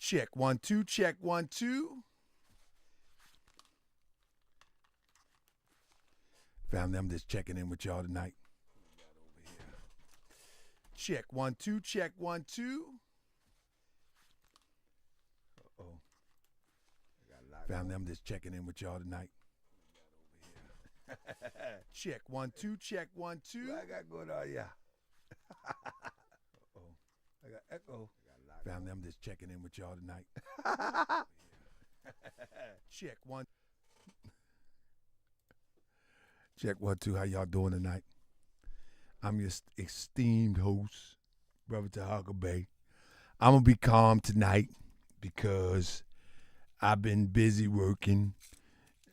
Check 1 2, check 1 2. Family, I'm just checking in with y'all tonight. Check 1 2, check 1 2. Uh-oh. Family, I'm just checking in with y'all tonight. Check 1 2, check 1 2. What I got going on, yeah. Uh-oh. I got echo. Family, I'm just checking in with y'all tonight. Check 1. Check 1 2. How y'all doing tonight? I'm your esteemed host, Brother Tariq Bay. I'm gonna be calm tonight because I've been busy working.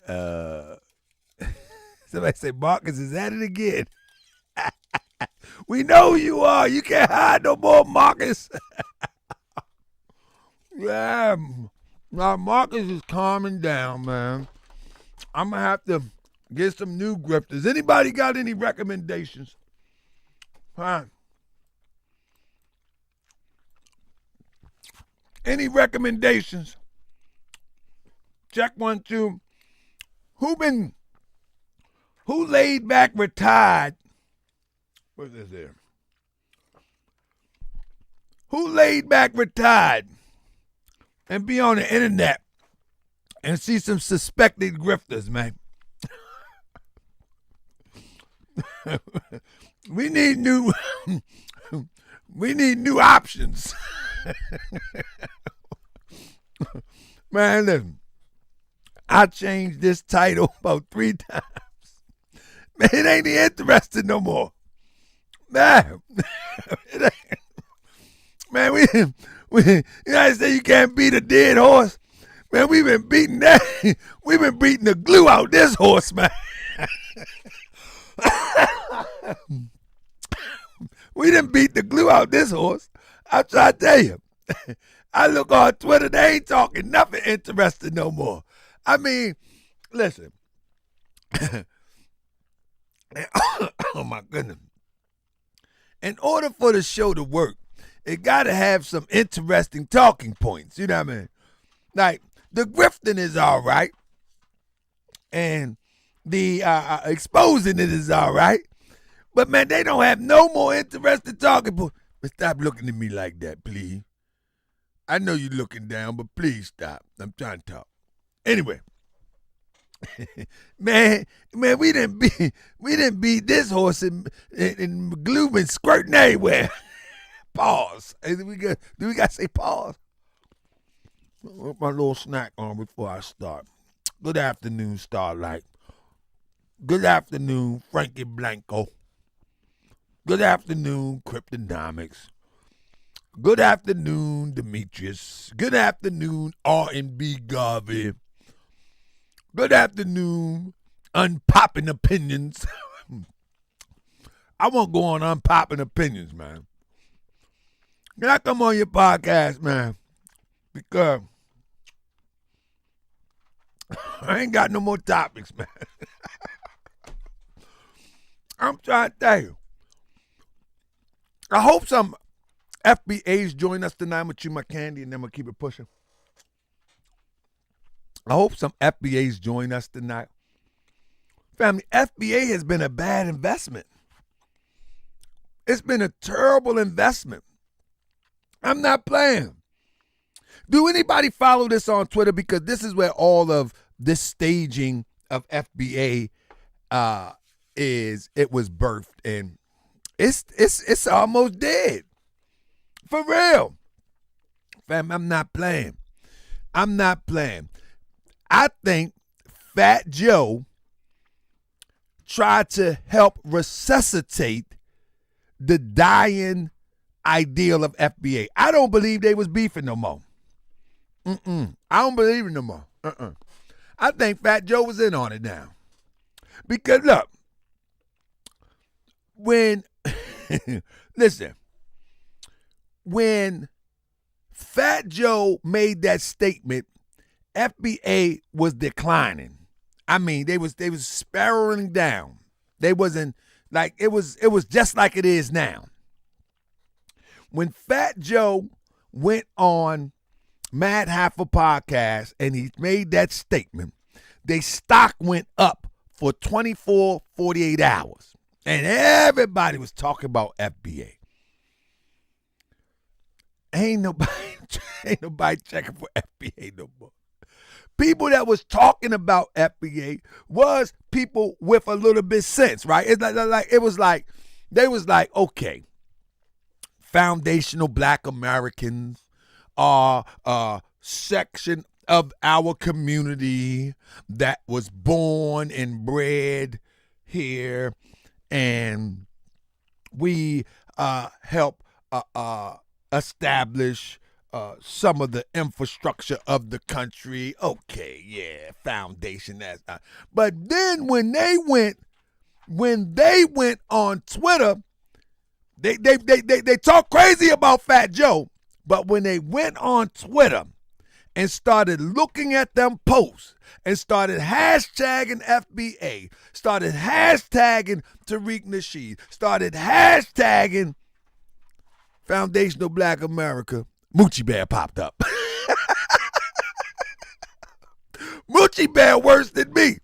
Somebody say, Marcus is at it again. We know who you are. You can't hide no more, Marcus. Yeah, now Marcus is calming down, man. I'm going to have to get some new grifters. Anybody got any recommendations? Huh? Any recommendations? Check 1 2. Who laid back retired? What's this here? Who laid back retired and be on the internet and see some suspected grifters, man? We need new options. Man, listen, I changed this title about 3 times. Man, it ain't interesting no more. Man, it ain't. Man, we United States, you can't beat a dead horse. Man, we've been beating that. We've been beating the glue out this horse, man. We didn't beat the glue out this horse. I try to tell you. I look on Twitter, they ain't talking nothing interesting no more. I mean, listen. Oh my goodness. In order for the show to work, it got to have some interesting talking points. You know what I mean? Like, the grifting is all right. And the exposing it is all right. But, man, they don't have no more interesting talking points. But stop looking at me like that, please. I know you're looking down, but please stop. I'm trying to talk. Anyway. man, we didn't beat this horse in glue and squirting everywhere. Pause. Hey, do we got to say pause? Put my little snack on before I start. Good afternoon, Starlight. Good afternoon, Frankie Blanco. Good afternoon, Cryptonomics. Good afternoon, Demetrius. Good afternoon, R&B Garvey. Good afternoon, Unpopping Opinions. I won't go on Unpopping Opinions, man. Can I come on your podcast, man? Because I ain't got no more topics, man. I'm trying to tell you. I hope some FBAs join us tonight. I'm going to chew my candy and then I'm going to keep it pushing. I hope some FBAs join us tonight. Family, FBA has been a bad investment. It's been a terrible investment. I'm not playing. Do anybody follow this on Twitter? Because this is where all of this staging of FBA it was birthed, and it's almost dead. For real. Fam, I'm not playing. I'm not playing. I think Fat Joe tried to help resuscitate the dying ideal of FBA. I don't believe they was beefing no more. I don't believe it no more. I think Fat Joe was in on it now. Because look, when when Fat Joe made that statement, FBA was declining. I mean, they was spiraling down. They wasn't like it was just like it is now. When Fat Joe went on Mad Heifer podcast, and he made that statement, their stock went up for 24, 48 hours. And everybody was talking about FBA. Ain't nobody checking for FBA no more. People that was talking about FBA was people with a little bit sense, right? It's they was like, okay, foundational Black Americans are a section of our community that was born and bred here, and we help establish some of the infrastructure of the country. Okay, yeah, foundation. That's but then when they went on Twitter, they talk crazy about Fat Joe, but when they went on Twitter and started looking at them posts and started hashtagging FBA, started hashtagging Tariq Nasheed, started hashtagging Foundational Black America, Moochie Bear popped up. Moochie Bear worse than me.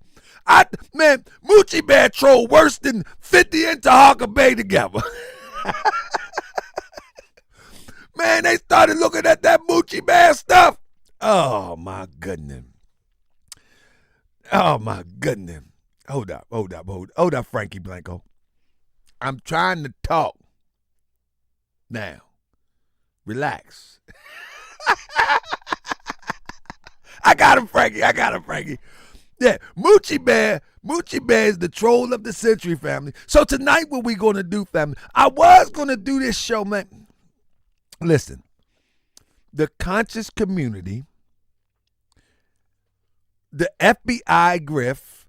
Moochie Bear troll worse than 50 and Tahaka Bay together. Man, they started looking at that Moochie Bear stuff. Oh, my goodness. Oh, my goodness. Hold up, Frankie Blanco. I'm trying to talk. Now, relax. I got him, Frankie. Yeah, Moochie Bear is the troll of the century, family. So tonight, what we going to do, family? I was going to do this show, man. Listen, the conscious community, the FBI GRIFT,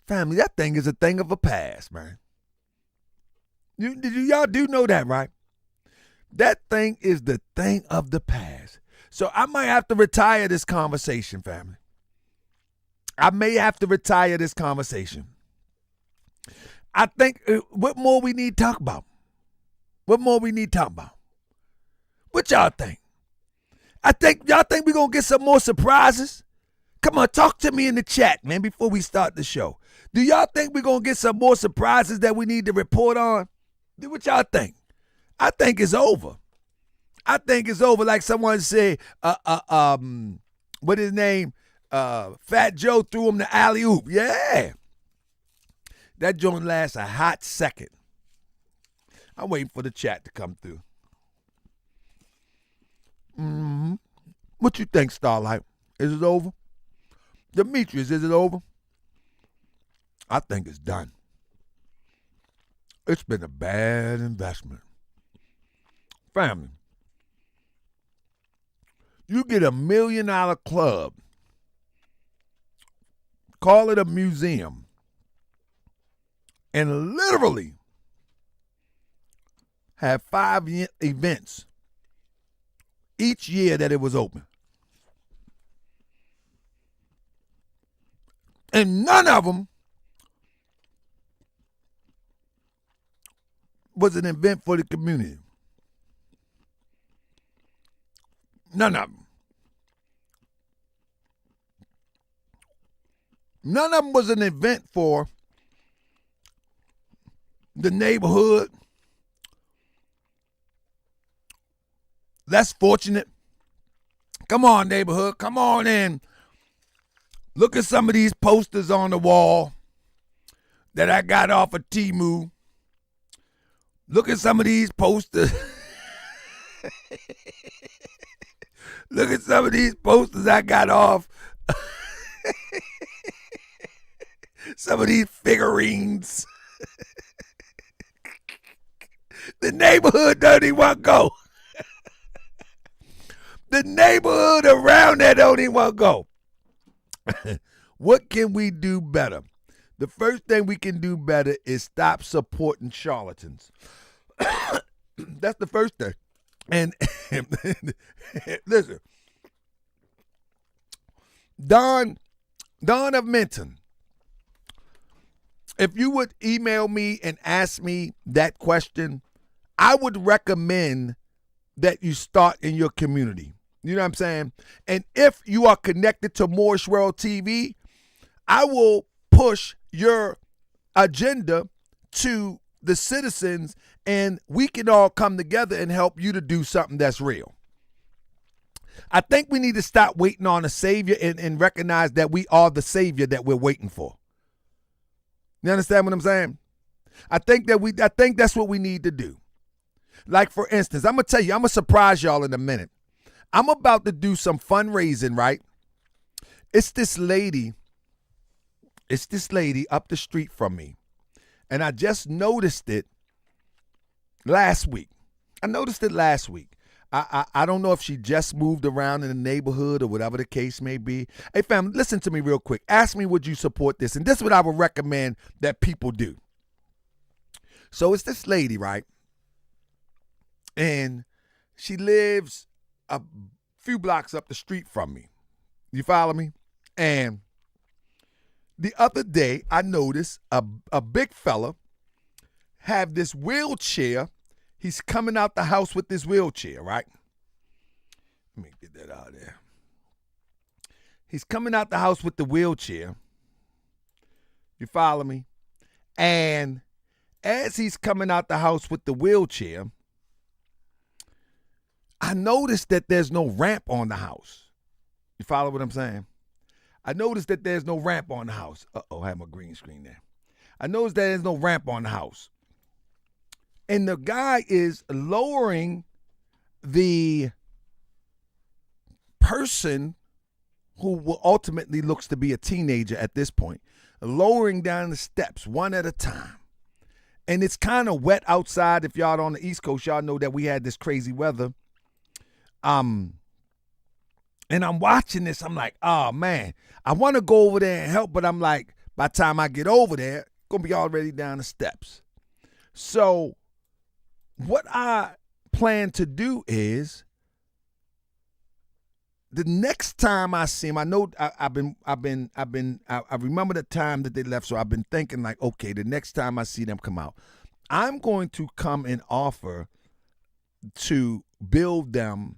family, that thing is a thing of a past, man. Y'all do know that, right? That thing is the thing of the past. So I might have to retire this conversation, family. I may have to retire this conversation. I think, what more we need to talk about? What y'all think? Y'all think we're going to get some more surprises? Come on, talk to me in the chat, man, before we start the show. Do y'all think we're going to get some more surprises that we need to report on? What y'all think? I think it's over. Like someone said, what his name? Fat Joe threw him the alley-oop. Yeah. That joint lasts a hot second. I'm waiting for the chat to come through. What you think, Starlight? Is it over? Demetrius, is it over? I think it's done. It's been a bad investment. Family, you get $1 million club, call it a museum, and literally have 5 events each year that it was open. And none of them was an event for the community. None of them. None of them was an event for the neighborhood. Less fortunate. Come on, neighborhood. Come on in. Look at some of these posters on the wall that I got off of Temu. Look at some of these posters. Look at some of these posters I got off. Some of these figurines. The neighborhood don't even want to go. The neighborhood around there don't even want to go. What can we do better? The first thing we can do better is stop supporting charlatans. That's the first thing. And listen, Don of Menton, if you would email me and ask me that question, I would recommend that you start in your community. You know what I'm saying? And if you are connected to Moorish World TV, I will push your agenda to the citizens, and we can all come together and help you to do something that's real. I think we need to stop waiting on a savior and recognize that we are the savior that we're waiting for. You understand what I'm saying? I think that's what we need to do. Like, for instance, I'm going to tell you, I'm going to surprise y'all in a minute. I'm about to do some fundraising, right? It's this lady up the street from me. And I just noticed it last week. I don't know if she just moved around in the neighborhood or whatever the case may be. Hey, fam, listen to me real quick. Ask me, would you support this? And this is what I would recommend that people do. So it's this lady, right? And she lives a few blocks up the street from me. You follow me? And the other day, I noticed a big fella have this wheelchair. He's coming out the house with this wheelchair, right? Let me get that out of there. He's coming out the house with the wheelchair. You follow me? And as he's coming out the house with the wheelchair, I noticed that there's no ramp on the house. You follow what I'm saying? I noticed that there's no ramp on the house. Uh-oh, I have my green screen there. I noticed that there's no ramp on the house. And the guy is lowering the person who will ultimately looks to be a teenager at this point, lowering down the steps one at a time. And it's kind of wet outside. If y'all on the East Coast, y'all know that we had this crazy weather. And I'm watching this. I'm like, oh, man, I want to go over there and help. But I'm like, by the time I get over there, going to be already down the steps. So what I plan to do is the next time I see him, I know I remember the time that they left. So I've been thinking like, okay, the next time I see them come out, I'm going to come and offer to build them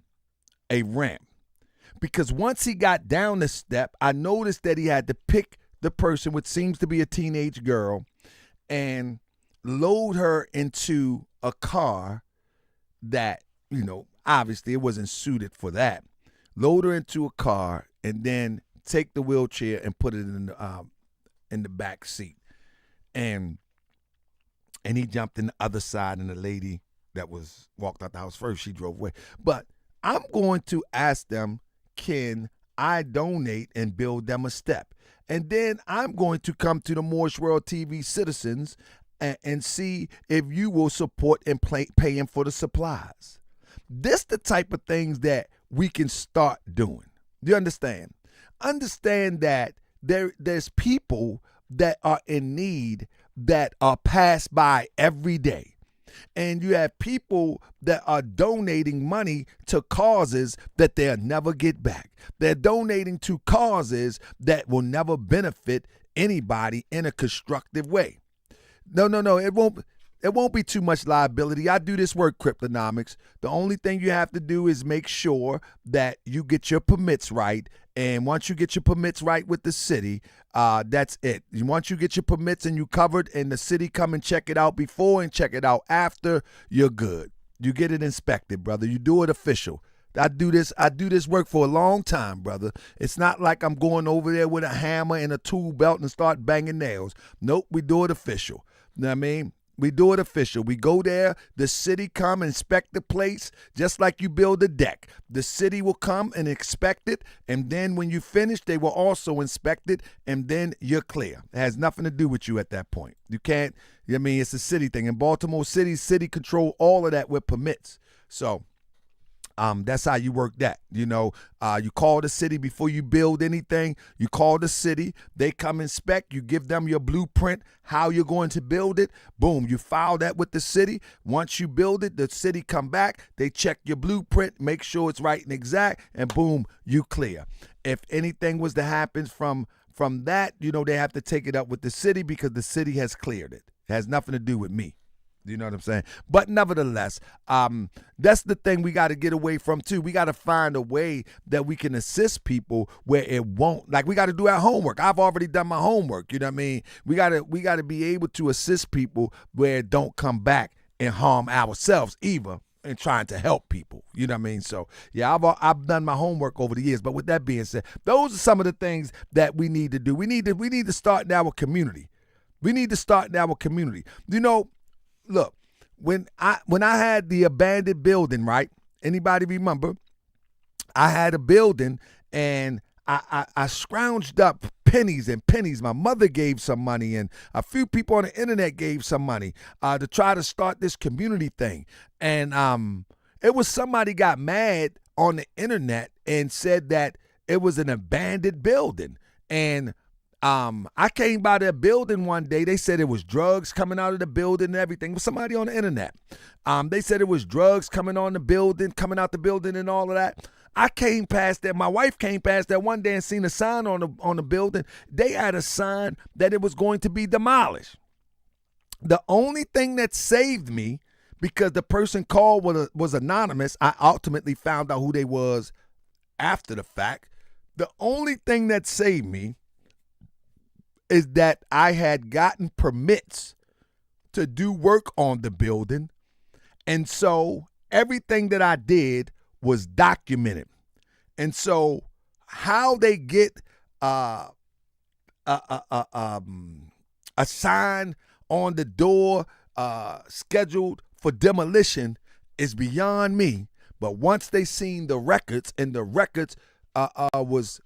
a ramp. Because once he got down the step, I noticed that he had to pick the person, which seems to be a teenage girl, and load her into a car that, you know, obviously it wasn't suited for that. Load her into a car and then take the wheelchair and put it in the back seat. And he jumped in the other side, and the lady that was walked out the house first, she drove away. But I'm going to ask them, can I donate and build them a step? And then I'm going to come to the Moorish World TV citizens and see if you will support and pay him for the supplies. This the type of things that we can start doing. Do you understand? Understand that there's people that are in need that are passed by every day. And you have people that are donating money to causes that they'll never get back. They're donating to causes that will never benefit anybody in a constructive way. No, it won't be too much liability. I do this work, Cryptonomics. The only thing you have to do is make sure that you get your permits right. And once you get your permits right with the city, that's it. Once you get your permits and you covered and the city come and check it out before and check it out after, you're good. You get it inspected, brother. You do it official. I do this work for a long time, brother. It's not like I'm going over there with a hammer and a tool belt and start banging nails. Nope, we do it official. You know what I mean? We do it official. We go there, the city come inspect the place, just like you build a deck. The city will come and inspect it, and then when you finish, they will also inspect it, and then you're clear. It has nothing to do with you at that point. You can't, I mean, it's a city thing. In Baltimore City, city control all of that with permits. So that's how you work that. You know, you call the city before you build anything. You call the city. They come inspect. You give them your blueprint, how you're going to build it. Boom, you file that with the city. Once you build it, the city come back. They check your blueprint, make sure it's right and exact, and boom, you clear. If anything was to happen from that, you know, they have to take it up with the city because the city has cleared it. It has nothing to do with me. You know what I'm saying? But nevertheless, that's the thing we got to get away from too. We got to find a way that we can assist people where it won't. Like, we got to do our homework. I've already done my homework. You know what I mean? We got to be able to assist people where it don't come back and harm ourselves either, and trying to help people. You know what I mean? So yeah, I've done my homework over the years. But with that being said, those are some of the things that we need to do. We need to start in our community. We need to start in our community. You know, look, when I had the abandoned building, right? Anybody remember? I had a building and I scrounged up pennies and pennies. My mother gave some money, and a few people on the internet gave some money to try to start this community thing. And it was somebody got mad on the internet and said that it was an abandoned building. And I came by their building one day. They said it was drugs coming out of the building and everything. It was somebody on the internet. They said it was drugs coming out the building and all of that. I came past that. My wife came past that one day and seen a sign on the building. They had a sign that it was going to be demolished. The only thing that saved me, because the person called was anonymous, I ultimately found out who they was after the fact. The only thing that saved me is that I had gotten permits to do work on the building. And so everything that I did was documented. And so how they get a sign on the door scheduled for demolition is beyond me. But once they seen the records, and the records was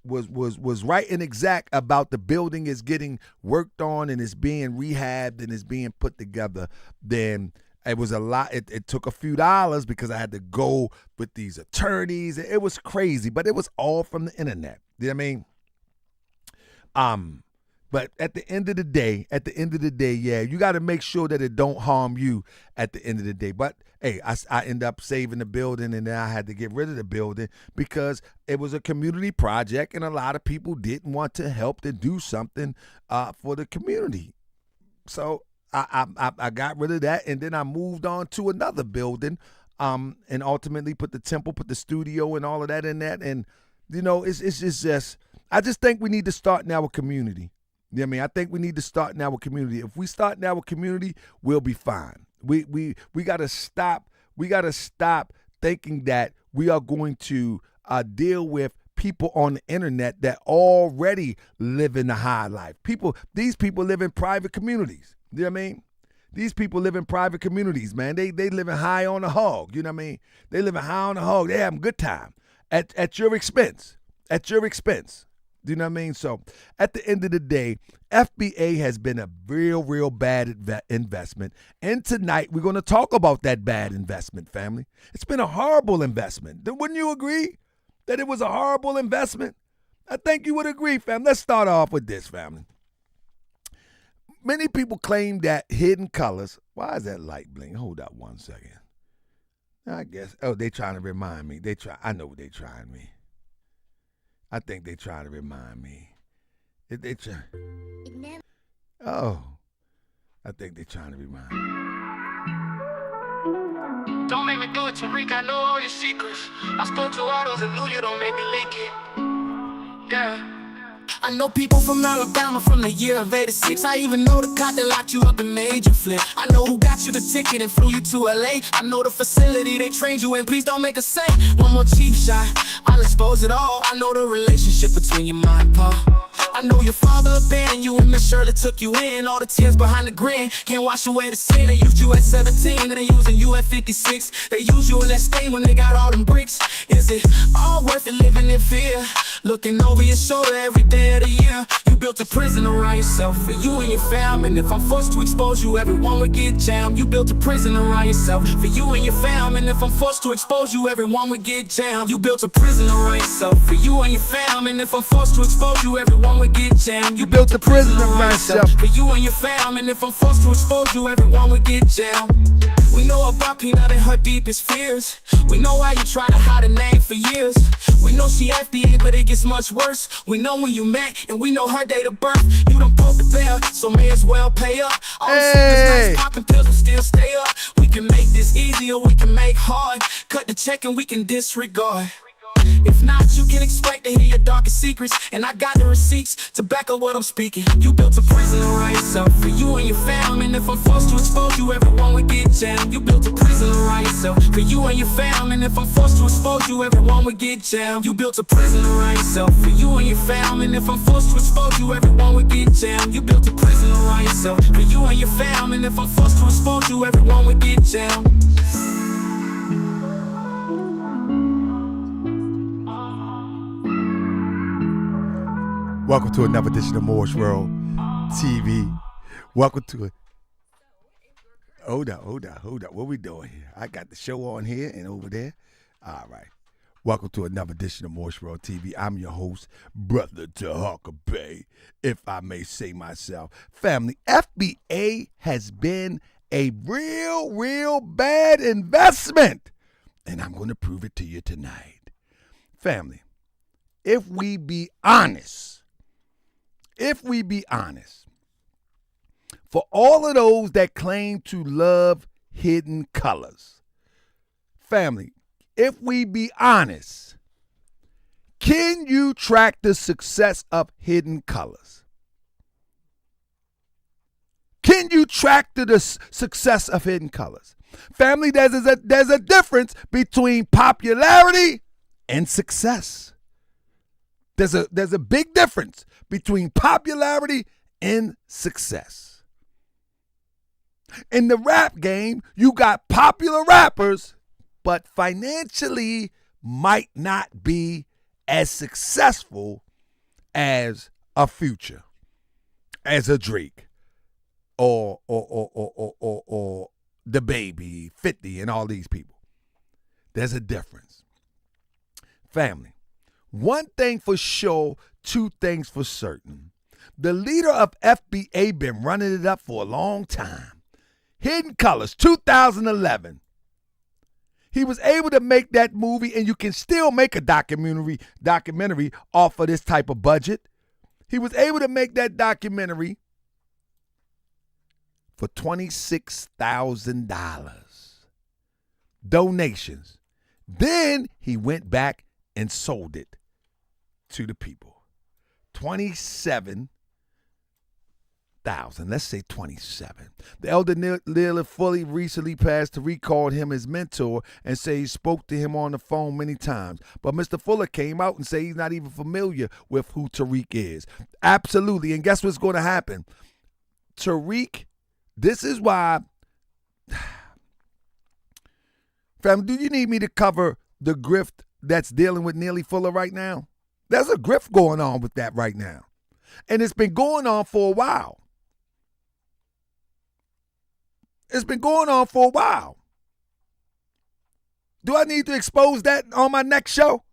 right and exact about the building is getting worked on and is being rehabbed and is being put together, then it was a lot. It took a few dollars because I had to go with these attorneys. It was crazy, but it was all from the internet. You know what I mean? But at the end of the day, yeah, you got to make sure that it don't harm you at the end of the day. But hey, I end up saving the building, and then I had to get rid of the building because it was a community project, and a lot of people didn't want to help to do something for the community. So I got rid of that, and then I moved on to another building, and ultimately put the temple, put the studio, and all of that in that. And you know, it's just I just think we need to start in our community. You know what I mean? I think we need to start in our community. If we start in our community, we'll be fine. We gotta stop. We gotta stop thinking that we are going to deal with people on the internet that already live in the high life. These people live in private communities. You know what I mean? These people live in private communities, man. They living high on the hog. You know what I mean? They living high on the hog. They having a good time at your expense. At your expense. Do you know what I mean? So at the end of the day, FBA has been a real bad investment. And tonight we're going to talk about that bad investment, family. It's been a horrible investment. Wouldn't you agree that it was a horrible investment? I think you would agree, fam. Let's start off with this, family. Many people claim that Hidden Colors. Why is that light bling? Hold up 1 second. I guess. Oh, they trying to remind me. I know what they trying me. I think they try to remind me. Oh, I think they trying to remind me. Don't make me do it, Tariq. I know all your secrets. I spoke to all those and knew you don't make me leak it. Yeah. I know people from Alabama from the year of 86. I even know the cop that locked you up and made you flip. I know who got you the ticket and flew you to LA. I know the facility they trained you in. Please don't make a say. One more cheap shot, I'll expose it all. I know the relationship between your mom and pa. I know your father abandoned you and Miss Shirley took you in. All the tears behind the grin can't wash away the sin. They used you at 17 and they using you at 56. They used you in that stain when they got all them bricks. Is it all worth it living in fear? Looking over your shoulder every day of the year. You built a prison around yourself for you and your fam. And if I'm forced to expose you, everyone would get jammed. You built a prison around yourself for you and your fam. And if I'm forced to expose you, everyone would get jammed. You built a prison around yourself for you and your fam. And if I'm forced to expose you, everyone would get jammed. You built a prison around yourself for you and your fam. And if I'm forced to expose you, everyone would get jammed. We know about Peanut and her deepest fears. We know why you try to hide a name for years. We know she FBA, but it gets much worse. We know when you met, and we know her date of birth. You done broke the bell, so may as well pay up. All the nice popping pills will still stay up. We can make this easy or we can make hard. Cut the check and we can disregard. If not, you can expect to hear your darkest secrets. And I got the receipts to back up what I'm speaking. You built a prison around yourself for you and your family. And if I'm forced to expose you, everyone would get jammed. You built a prison around yourself for you and your family. And if I'm forced to expose you, everyone would get jammed. You built a prison around yourself for you and your family. And if I'm forced to expose you, everyone would get jammed. You built a prison around yourself for you and your family. And if I'm forced to expose you, everyone would get jammed. Welcome to another edition of Moorish World TV. Welcome to it. Hold up. What we doing here? I got the show on here and over there. All right. Welcome to another edition of Moorish World TV. I'm your host, Brother Tariq Bay, if I may say myself. Family, FBA has been a real bad investment. And I'm going to prove it to you tonight. Family, if we be honest, for all of those that claim to love hidden colors, family, if we be honest, can you track the success of hidden colors? Can you track the success of hidden colors? Family, there's a difference between popularity and success. There's a big difference between popularity and success. In the rap game, you got popular rappers, but financially might not be as successful as a Future, as a Drake, or the Baby, 50, and all these people. There's a difference. Family, one thing for sure, two things for certain. The leader of FBA been running it up for a long time. Hidden Colors, 2011. He was able to make that movie, and you can still make a documentary off of this type of budget. He was able to make that documentary for $26,000. Donations. Then he went back and sold it to the people. 27,000. Let's say 27. The elder Lila Fully recently passed. Tariq called him his mentor and said he spoke to him on the phone many times. But Mr. Fuller came out and said he's not even familiar with who Tariq is. Absolutely. And guess what's going to happen? Tariq, this is why. Fam, do you need me to cover the grift that's dealing with Neely Fuller right now? There's a grift going on with that right now. And it's been going on for a while. It's been going on for a while. Do I need to expose that on my next show?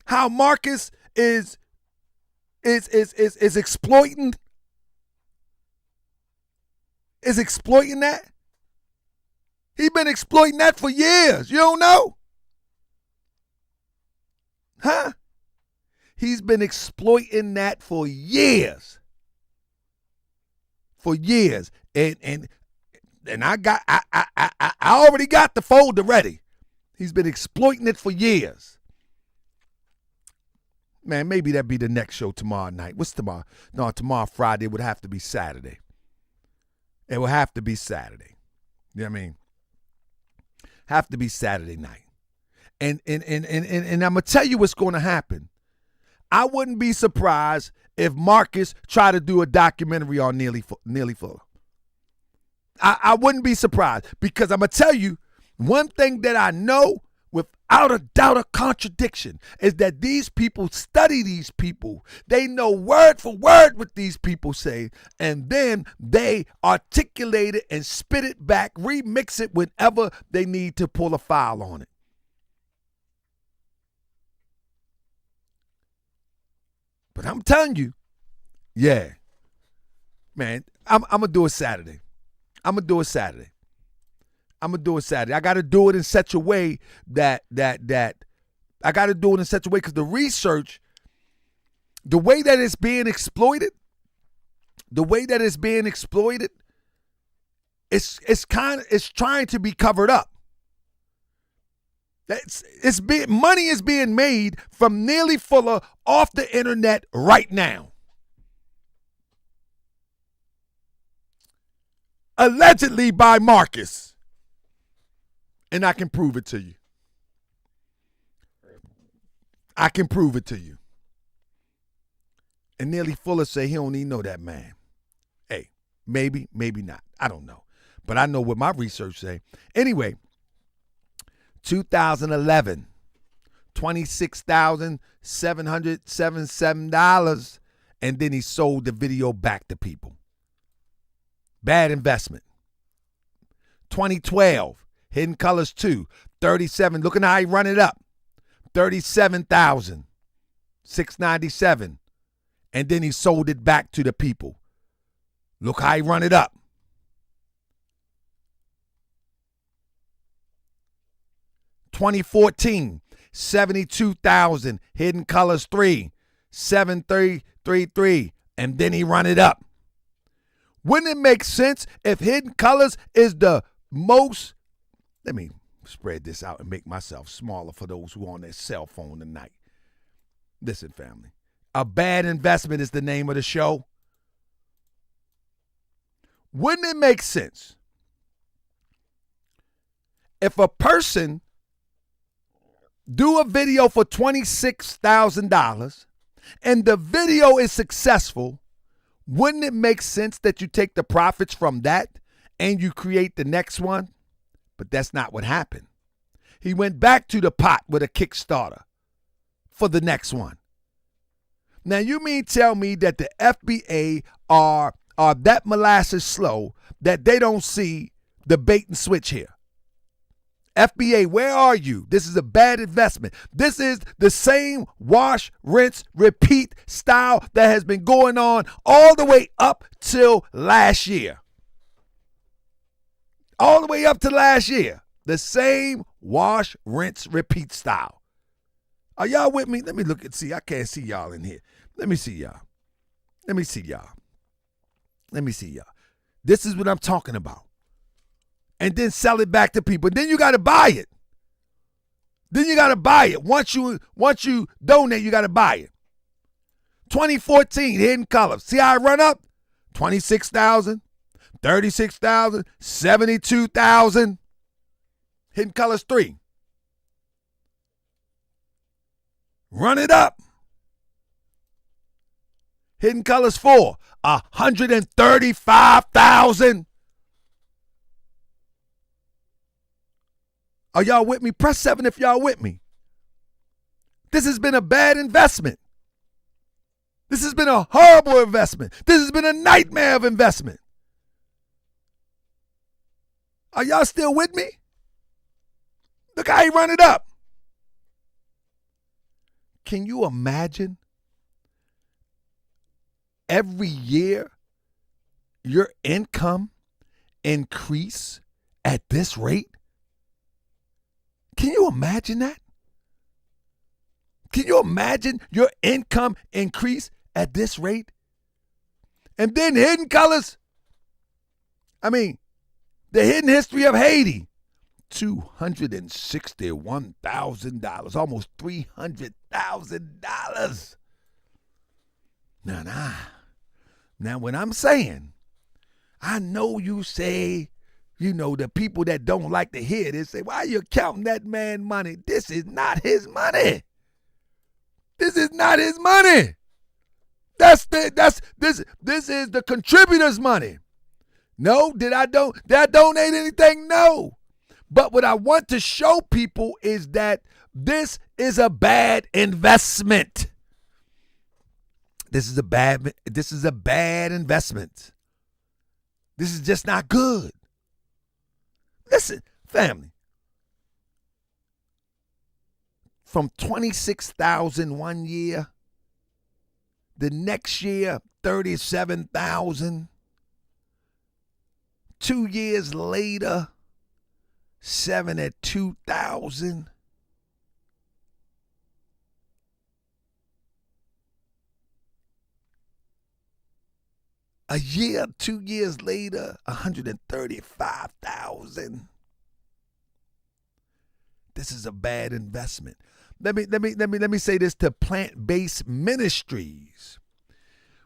How Marcus is exploiting that? He's been exploiting that for years. You don't know? Huh? He's been exploiting that for years. For years. And I already got the folder ready. He's been exploiting it for years. Man, maybe that'd be the next show tomorrow night. What's tomorrow? No, tomorrow Friday. It would have to be Saturday. It would have to be Saturday. You know what I mean? Have to be Saturday night. And I'm going to tell you what's going to happen. I wouldn't be surprised if Marcus tried to do a documentary on Neely Fuller. I wouldn't be surprised, because I'm going to tell you one thing that I know without a doubt or contradiction is that these people study these people. They know word for word what these people say, and then they articulate it and spit it back, remix it whenever they need to pull a file on it. But I'm telling you, yeah, man, I'm going to do it Saturday. I'm going to do it Saturday. I got to do it in such a way that I got to do it in such a way because the research, the way that it's being exploited, it's trying to be covered up. Money is being made from Neely Fuller off the internet right now. Allegedly by Marcus. And I can prove it to you. And Neely Fuller say he don't even know that man. Hey, maybe not. I don't know. But I know what my research say. Anyway, 2011, $26,777. And then he sold the video back to people. Bad investment. 2012, Hidden Colors 2, 37. Look at how he run it up. 37,697. And then he sold it back to the people. Look how he run it up. 2014, 72,000. Hidden Colors 3, 733. And then he run it up. Wouldn't it make sense if Hidden Colors is the most, let me spread this out and make myself smaller for those who are on their cell phone tonight. Listen, family. A Bad Investment is the name of the show. Wouldn't it make sense if a person do a video for $26,000 and the video is successful? Wouldn't it make sense that you take the profits from that and you create the next one? But that's not what happened. He went back to the pot with a Kickstarter for the next one. Now, you mean tell me that the FBA are that molasses slow that they don't see the bait and switch here? FBA, where are you? This is a bad investment. This is the same wash, rinse, repeat style that has been going on all the way up till last year. All the way up to last year. The same wash, rinse, repeat style. Are y'all with me? Let me look and see. I can't see y'all in here. Let me see y'all. This is what I'm talking about. And then sell it back to people. Then you got to buy it. Once you donate, you got to buy it. 2014, Hidden Colors. See how I run up? 26,000, 36,000, 72,000. Hidden Colors 3. Run it up. Hidden Colors 4, 135,000. Are y'all with me? Press 7 if y'all with me. This has been a bad investment. This has been a horrible investment. This has been a nightmare of investment. Are y'all still with me? Look how he run it up. Can you imagine every year your income increase at this rate? Can you imagine that? Can you imagine your income increase at this rate? And then Hidden Colors. The Hidden History of Haiti. $261,000. Almost $300,000. Now, when I'm saying, I know you say, the people that don't like to hear this say, why are you counting that man money? This is not his money. This is not his money. This is the contributor's money. No, did I donate anything? No. But what I want to show people is that this is a bad investment. This is a bad investment. This is just not good. Listen, family. From 26,000 one year, the next year 37,000, 2 years later, 72,000. A year, 2 years later, 135,000. This is a bad investment. Let me say this to plant-based ministries.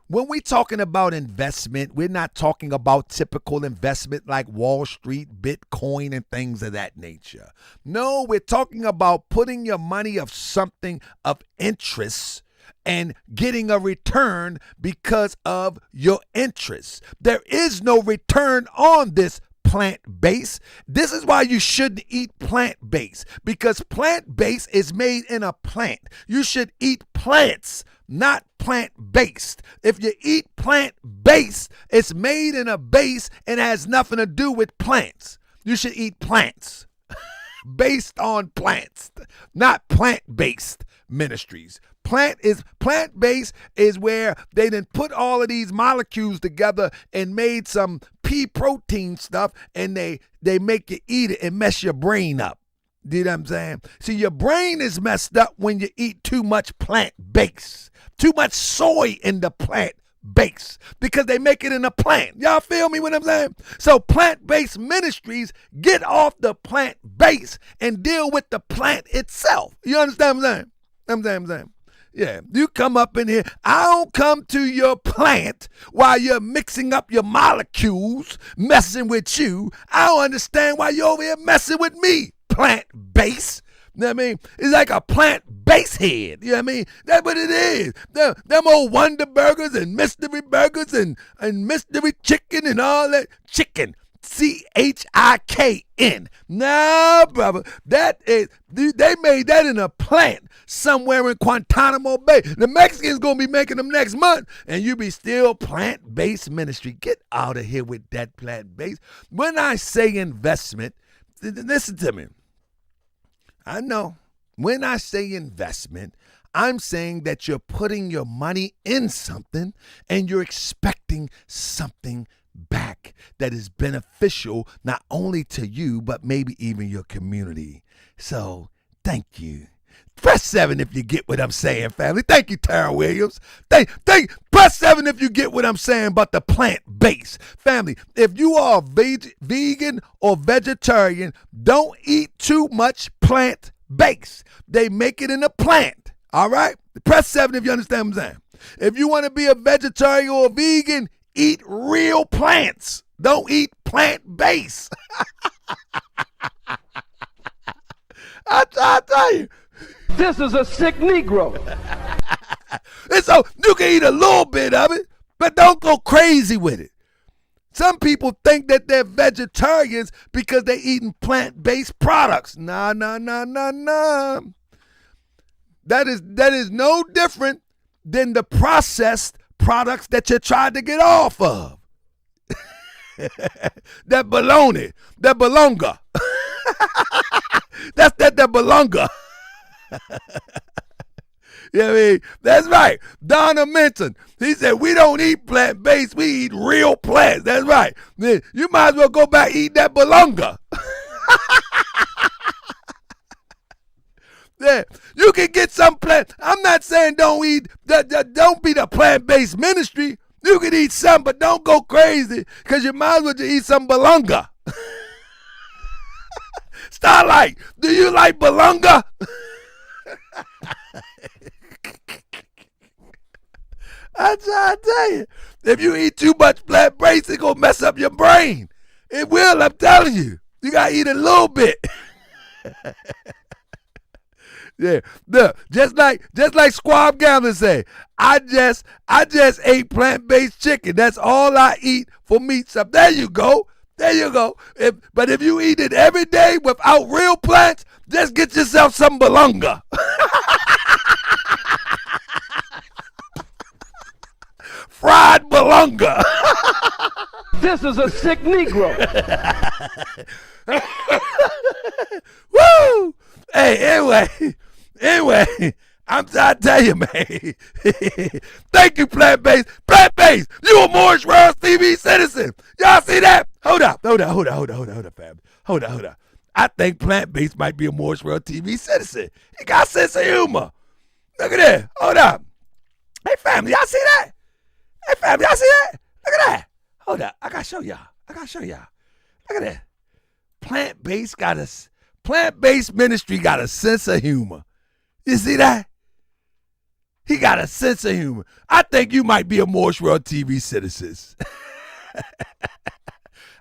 When we're talking about investment, we're not talking about typical investment like Wall Street, Bitcoin, and things of that nature. No, we're talking about putting your money of something of interest and getting a return because of your interest. There is no return on this plant-based. This is why you shouldn't eat plant-based, because plant-based is made in a plant. You should eat plants, not plant-based. If you eat plant-based, it's made in a base and has nothing to do with plants. You should eat plants based on plants, not plant-based ministries. Plant-based is where they then put all of these molecules together and made some pea protein stuff, and they make you eat it and mess your brain up. Do you know what I'm saying? See, your brain is messed up when you eat too much plant-based, too much soy in the plant base, because they make it in a plant. Y'all feel me what I'm saying? So plant-based ministries, get off the plant base and deal with the plant itself. You understand what I'm saying? Yeah, you come up in here. I don't come to your plant while you're mixing up your molecules, messing with you. I don't understand why you're over here messing with me, plant-based. You know what I mean? It's like a plant-based head. You know what I mean? That's what it is. Them old Wonder Burgers and Mystery Burgers and Mystery Chicken and all that. Chicken. CHIKN. Nah, brother. That is, they made that in a plant somewhere in Guantanamo Bay. The Mexicans gonna be making them next month, and you be still plant-based ministry. Get out of here with that plant-based. When I say investment, listen to me. I know. When I say investment, I'm saying that you're putting your money in something and you're expecting something back that is beneficial not only to you, but maybe even your community. So, thank you. Press 7 if you get what I'm saying, family. Thank you, Tara Williams. Press 7 if you get what I'm saying about the plant-based. Family, if you are vegan or vegetarian, don't eat too much plant-based. They make it in a plant, all right? Press 7 if you understand what I'm saying. If you want to be a vegetarian or a vegan, eat real plants. Don't eat plant-based. I tell you. This is a sick Negro. And so you can eat a little bit of it, but don't go crazy with it. Some people think that they're vegetarians because they're eating plant-based products. Nah. That is no different than the processed products that you tried to get off of. That baloney, that belonga. That's that belonga. You know what I mean? That's right. Donna Minton, he said, we don't eat plant-based, we eat real plants. That's right. You might as well go back and eat that belonga. Yeah, you can get some plant. I'm not saying don't eat, don't be the plant-based ministry. You can eat some, but don't go crazy, because you might as well just eat some belonga. Starlight, do you like belonga? I try to tell you, if you eat too much plant-based, it's going to mess up your brain. It will, I'm telling you. You got to eat a little bit. Yeah, look, just like Squab Gambler say, I just ate plant-based chicken. That's all I eat for meat stuff. There you go. But if you eat it every day without real plants, just get yourself some belonga. Fried belonga. This is a sick Negro. Woo! Hey, anyway, I'm trying to tell you, man. Thank you, plant-based. You a Moorish World TV citizen. Y'all see that? Hold up, fam. Hold up. I think plant-based might be a Moorish World TV citizen. He got a sense of humor. Look at that. Hold up. Hey, family, y'all see that? Look at that. Hold up. I gotta show y'all. Look at that. Plant-based ministry got a sense of humor. You see that? He got a sense of humor. I think you might be a Moorish World TV citizen.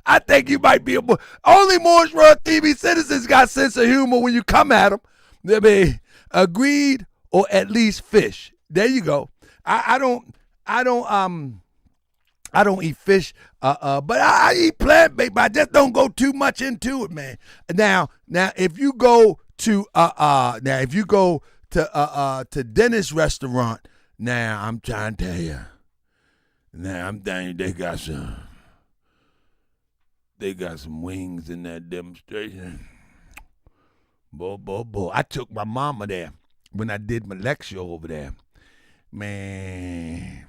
I think you might be only Moorish World TV citizens got sense of humor when you come at them. They be agreed or at least fish. There you go. I don't eat fish, but I eat plant-based, but I just don't go too much into it, man. Now if you go to Dennis restaurant, now I'm trying to tell you. Now I'm telling you they got some wings in that demonstration. Boy. I took my mama there when I did my lecture over there. Man,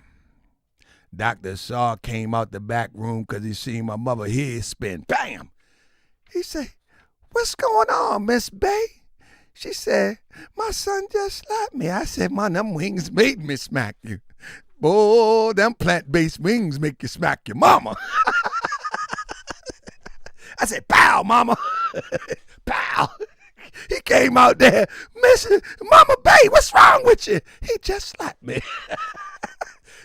Dr. Saw came out the back room because he seen my mother head spin. Bam! He said, "What's going on, Miss Bay?" She said, "My son just slapped me." I said, "Man, them wings made me smack you." Boy, them plant-based wings make you smack your mama. I said, "Pow, mama." Pow. He came out there, "Mama Bay, what's wrong with you?" He just slapped me.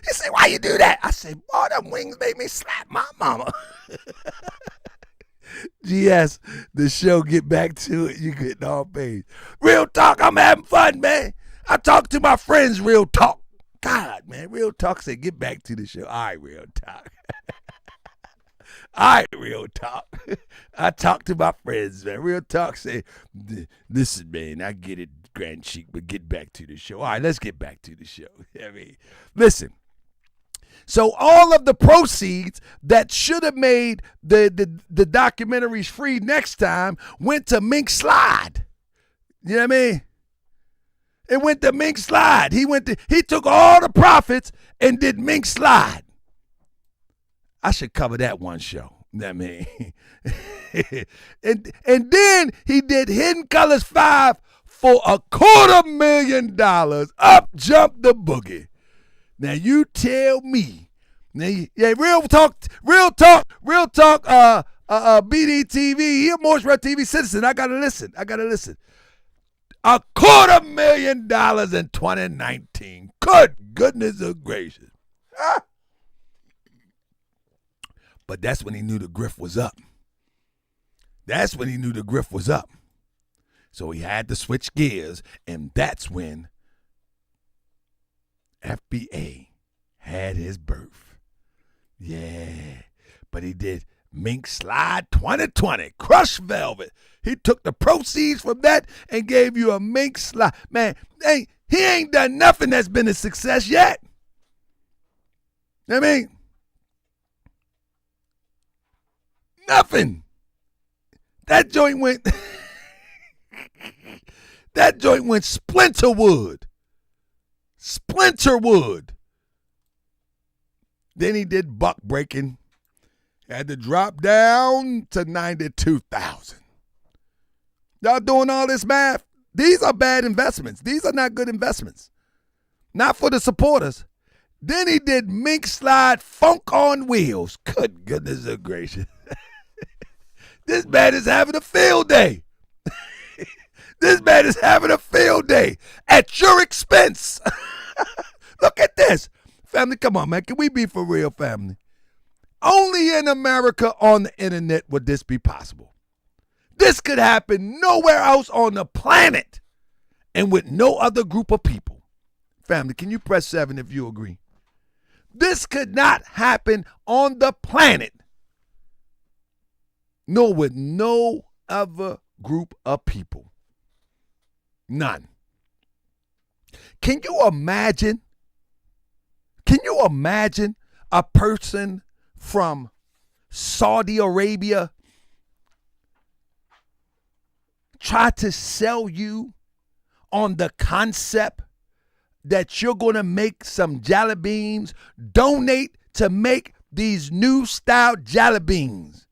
He said, "Why you do that?" I said, "Boy, them wings made me slap my mama." GS, the show, get back to it. You getting all paid. Real talk, I'm having fun, man. I talk to my friends, real talk. God, man, real talk say get back to the show. All right, real talk. All right, real talk. I talk to my friends, man. Real talk say, listen, man, I get it, Grand Chic, but get back to the show. All right, let's get back to the show. I mean, listen. So all of the proceeds that should have made the documentaries free next time went to Mink Slide. You know what I mean? It went to Mink Slide. He took all the profits and did Mink Slide. I should cover that one show. You know what I mean? and then he did Hidden Colors 5 for $250,000. Up jumped the boogie. Now you tell me. Now, yeah, real talk, BDTV, he a Moorish World TV citizen. I gotta listen. $250,000 in 2019. Good goodness of gracious. Ah. But that's when he knew the grift was up. So he had to switch gears, and that's when FBA had his birth. Yeah, but he did Mink Slide 2020, Crush Velvet. He took the proceeds from that and gave you a Mink Slide. Man, he ain't done nothing that's been a success yet. I mean, nothing. That joint went Splinterwood. Then he did Buck Breaking. Had to drop down to 92,000. Y'all doing all this math? These are bad investments. These are not good investments. Not for the supporters. Then he did Mink Slide Funk on Wheels. Good goodness gracious. This man is having a field day. At your expense. Look at this. Family, come on, man. Can we be for real, family? Only in America on the internet would this be possible. This could happen nowhere else on the planet and with no other group of people. Family, can you press 7 if you agree? This could not happen on the planet, nor with no other group of people. None. Can you imagine a person from Saudi Arabia try to sell you on the concept that you're going to make some jelly beans, donate to make these new style jelly beans?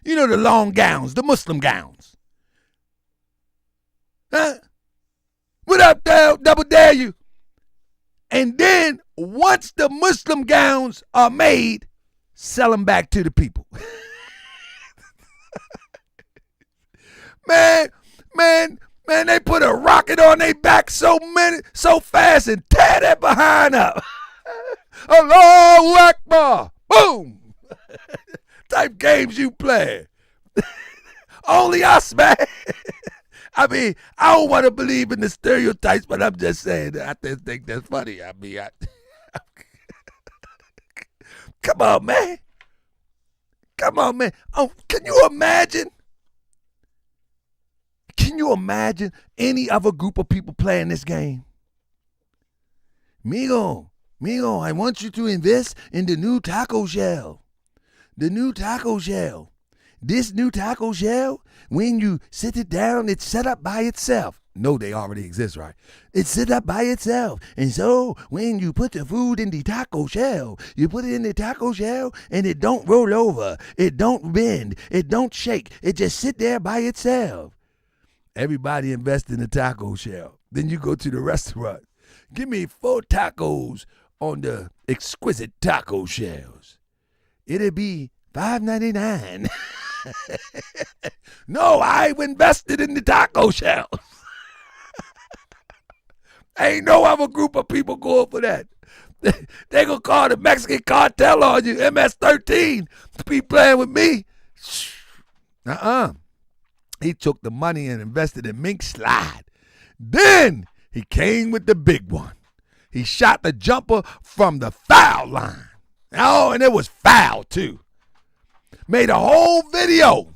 You know, the long gowns, the Muslim gowns. Huh? What up, double dare you? And then once the Muslim gowns are made, sell them back to the people. Man, they put a rocket on their back so fast and tear that behind up. Allahu Akbar. Boom. Type games you play. Only us, man. I mean, I don't want to believe in the stereotypes, but I'm just saying that I just think that's funny. I mean, come on, man. Come on, man. Oh, can you imagine? Can you imagine any other group of people playing this game? Migo, I want you to invest in the new taco shell. The new taco shell. This new taco shell, when you sit it down, it's set up by itself. No, they already exist, right? It's set up by itself. And so when you put the food in the taco shell, you put it in the taco shell and it don't roll over. It don't bend. It don't shake. It just sit there by itself. Everybody invest in the taco shell. Then you go to the restaurant. Give me 4 tacos on the exquisite taco shells. It'll be $5.99. No, I've invested in the taco shells. Ain't no other group of people going for that. They gonna call the Mexican cartel on you, MS-13, to be playing with me. He took the money and invested in Mink Slide. Then he came with the big one. He shot the jumper from the foul line. Oh, and it was foul too. Made a whole video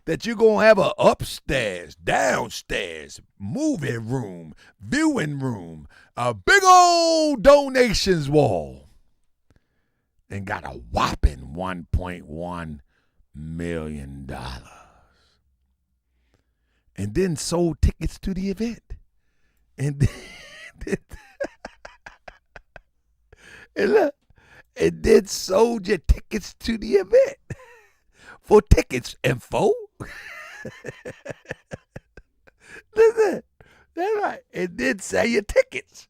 that you're going to have a upstairs, downstairs, movie room, viewing room, a big old donations wall. And got a whopping $1.1 million. And then sold tickets to the event. And then sold your tickets to the event. For tickets info. Listen, that's right. And then sell your tickets.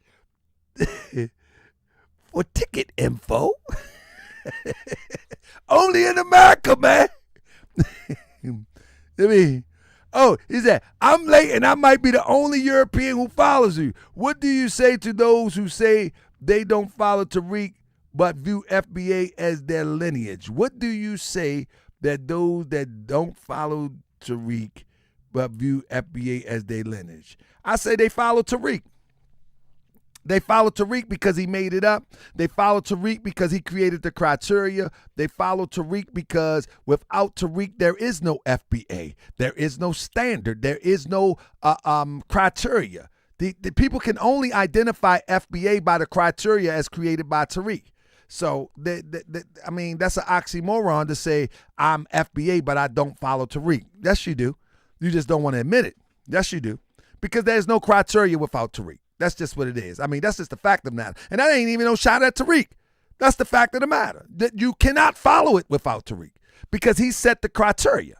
For ticket info. Only in America, man. He said, I'm late and I might be the only European who follows you. What do you say to those who say they don't follow Tariq but view FBA as their lineage? What do you say that those that don't follow Tariq but view FBA as their lineage? I say they follow Tariq. They follow Tariq because he made it up. They follow Tariq because he created the criteria. They follow Tariq because without Tariq, there is no FBA. There is no standard. There is no criteria. The people can only identify FBA by the criteria as created by Tariq. So, I mean, that's an oxymoron to say I'm FBA, but I don't follow Tariq. Yes, you do. You just don't want to admit it. Yes, you do. Because there's no criteria without Tariq. That's just what it is. I mean, that's just the fact of the matter. And that ain't even no shot at Tariq. That's the fact of the matter. That you cannot follow it without Tariq because he set the criteria.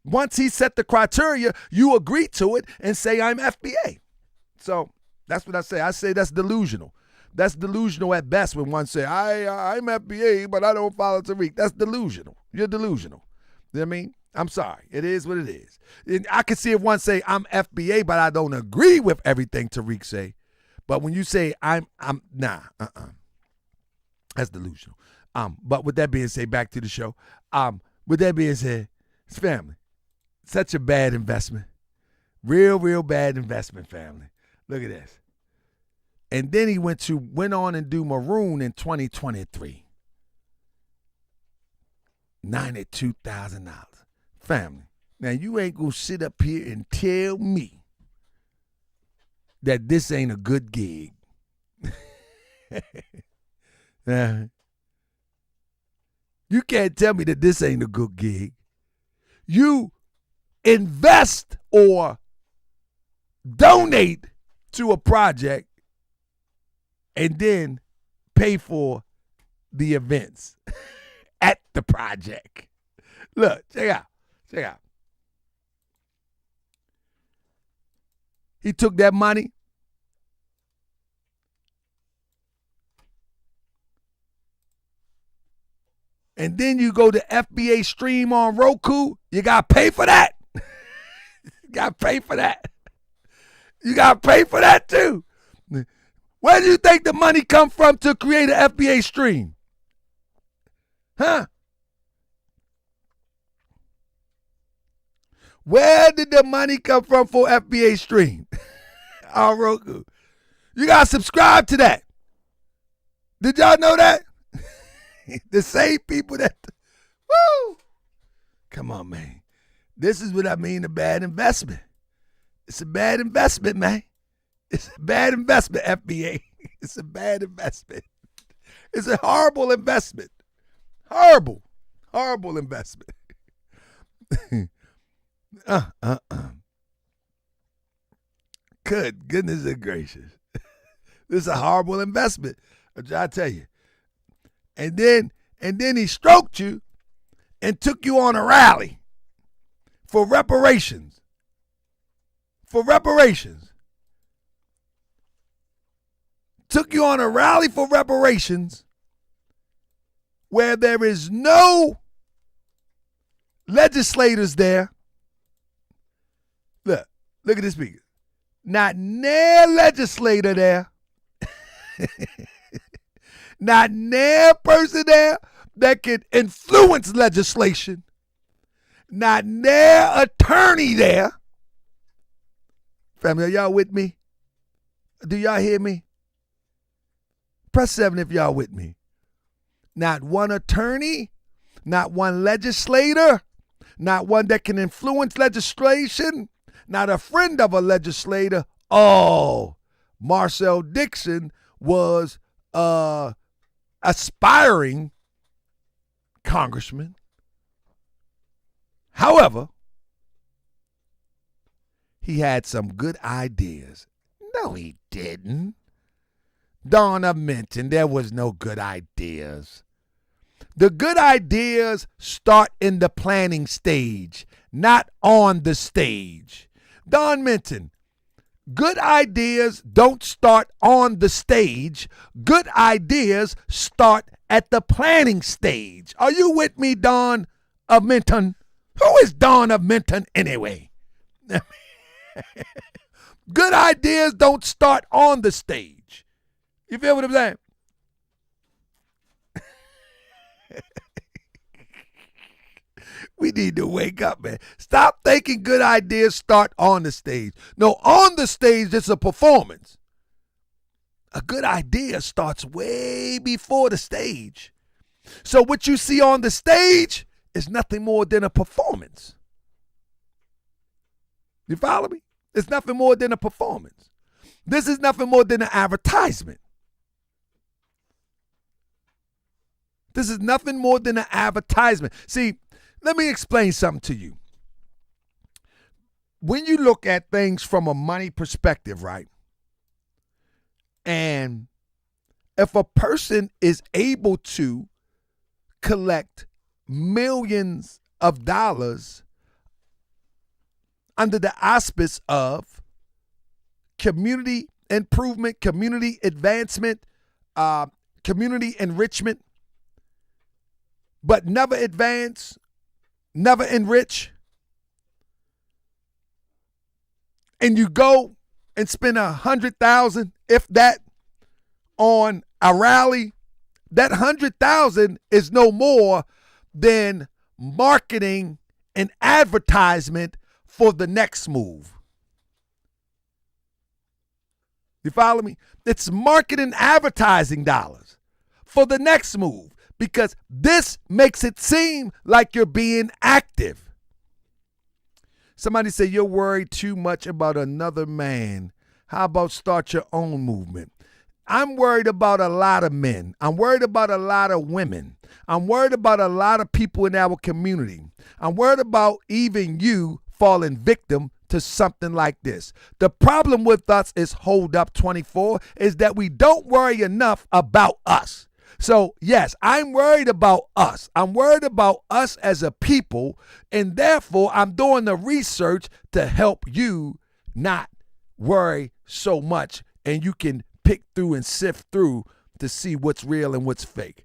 Once he set the criteria, you agree to it and say, I'm FBA. So that's what I say. I say that's delusional. That's delusional at best when one say, I'm FBA, but I don't follow Tariq. That's delusional. You're delusional. You know what I mean? I'm sorry. It is what it is. And I can see if one say, I'm FBA, but I don't agree with everything Tariq say. But when you say, I'm that's delusional. But with that being said, back to the show. With that being said, it's family. Such a bad investment. Real bad investment, family. Look at this. And then he went on and do Maroon in 2023. $92,000. Family. Now, you ain't going to sit up here and tell me that this ain't a good gig. You can't tell me that this ain't a good gig. You invest or donate to a project and then pay for the events at the project. Look, check out. Check out. He took that money. And then you go to FBA stream on Roku. You got to pay for that. You got to pay for that. You got to pay for that too. Where do you think the money come from to create an FBA stream? Huh? Where did the money come from for FBA stream? On Roku. You got to subscribe to that. Did y'all know that? The same people that, woo! Come on, man. This is what I mean, a bad investment. It's a bad investment, man. It's a bad investment, FBA. It's a bad investment. It's a horrible investment. Horrible investment. Good goodness and gracious. This is a horrible investment. I'm trying to tell you. And then he stroked you and took you on a rally for reparations. For reparations. Took you on a rally for reparations where there is no legislators there. Look at this speaker. Not near legislator there. Not near person there that can influence legislation. Not near attorney there. Family, are y'all with me? Do y'all hear me? Press 7 if y'all with me. Not one attorney, not one legislator, not one that can influence legislation, not a friend of a legislator. Oh, Marcel Dixon was aspiring congressman. However, he had some good ideas. No, he didn't. Donna Minton, there was no good ideas. The good ideas start in the planning stage, not on the stage. Don Minton, good ideas don't start on the stage. Good ideas start at the planning stage. Are you with me, Don of Minton? Who is Don of Minton anyway? Good ideas don't start on the stage. You feel what I'm saying? We need to wake up, man. Stop thinking good ideas start on the stage. No, on the stage, it's a performance. A good idea starts way before the stage. So what you see on the stage is nothing more than a performance. You follow me? It's nothing more than a performance. This is nothing more than an advertisement. This is nothing more than an advertisement. See, let me explain something to you. When you look at things from a money perspective, right? And if a person is able to collect millions of dollars under the auspice of community improvement, community advancement, community enrichment, but never advance, never enrich, and you go and spend $100,000, if that, on a rally, that $100,000 is no more than marketing and advertisement for the next move. You follow me? It's marketing advertising dollars for the next move, because this makes it seem like you're being active. Somebody say you're worried too much about another man. How about start your own movement? I'm worried about a lot of men. I'm worried about a lot of women. I'm worried about a lot of people in our community. I'm worried about even you falling victim to something like this. The problem with us is Hold Up 24 is that we don't worry enough about us. So, yes, I'm worried about us. I'm worried about us as a people, and therefore I'm doing the research to help you not worry so much, and you can pick through and sift through to see what's real and what's fake.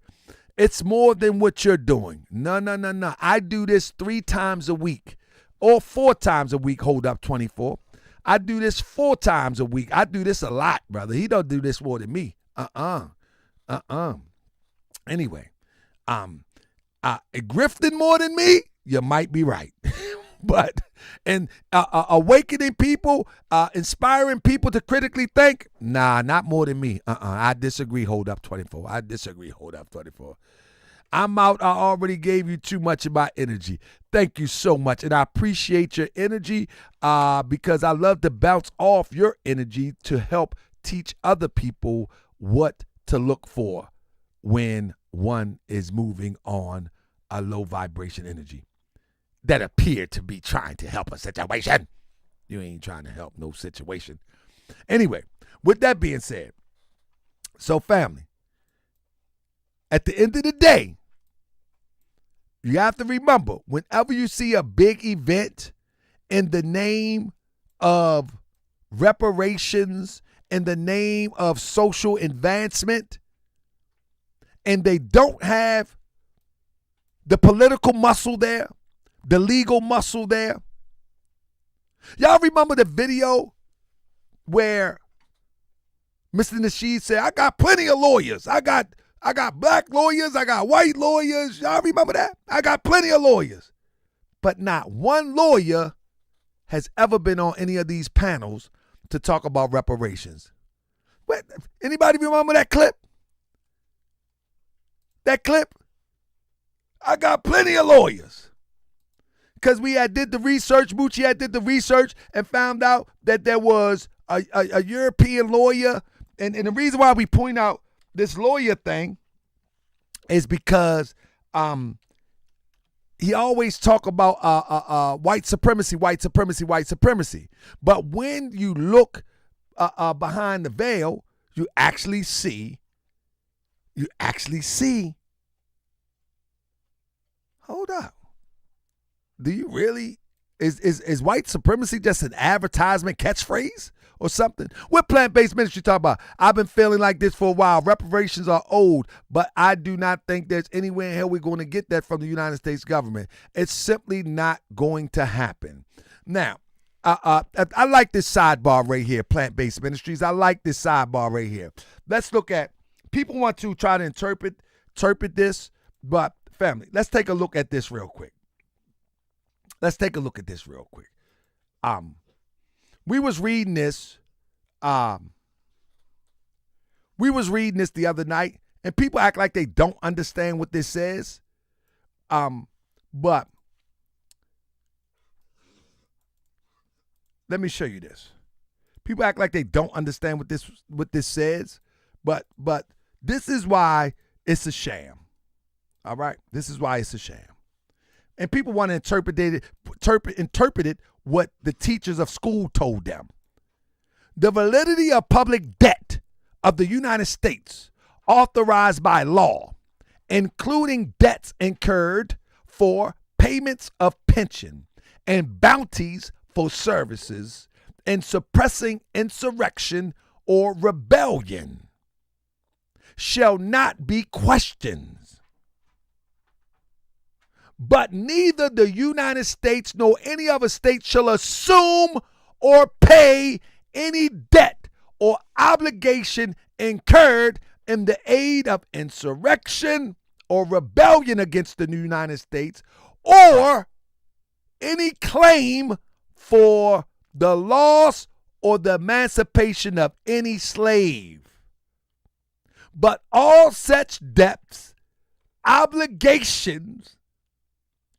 It's more than what you're doing. No. I do this 3 times a week or 4 times a week, hold up 24. I do this 4 times a week. I do this a lot, brother. He don't do this more than me. Anyway, grifting more than me, you might be right. But, awakening people, inspiring people to critically think, nah, not more than me. I disagree, hold up 24. I disagree, hold up 24. I'm out. I already gave you too much of my energy. Thank you so much. And I appreciate your energy because I love to bounce off your energy to help teach other people what to look for when one is moving on a low vibration energy that appear to be trying to help a situation. You ain't trying to help no situation. Anyway, with that being said, so family, at the end of the day, you have to remember, whenever you see a big event in the name of reparations, in the name of social advancement, and they don't have the political muscle there, the legal muscle there. Y'all remember the video where Mr. Nasheed said, I got plenty of lawyers. I got black lawyers. I got white lawyers. Y'all remember that? I got plenty of lawyers. But not one lawyer has ever been on any of these panels to talk about reparations. What? Anybody remember that clip? That clip? I got plenty of lawyers. Because we had did the research, Moochie had did the research and found out that there was a European lawyer. And the reason why we point out this lawyer thing is because he always talk about white supremacy. But when you look behind the veil, you actually see. Hold up. Do you really? Is white supremacy just an advertisement catchphrase or something? What plant-based ministry talk about? I've been feeling like this for a while. Reparations are old, but I do not think there's anywhere in hell we're going to get that from the United States government. It's simply not going to happen. Now, I like this sidebar right here, plant-based ministries. I like this sidebar right here. Let's look at, people want to try to interpret this, but family, let's take a look at this real quick. We was reading this. The other night, and people act like they don't understand what this says. But let me show you this. People act like they don't understand what this says, but this is why it's a sham. All right, this is why it's a sham. And people want to interpret it what the teachers of school told them. The validity of public debt of the United States authorized by law, including debts incurred for payments of pension and bounties for services in suppressing insurrection or rebellion, shall not be questioned. But neither the United States nor any other state shall assume or pay any debt or obligation incurred in the aid of insurrection or rebellion against the United States, or any claim for the loss or the emancipation of any slave. But all such debts, obligations,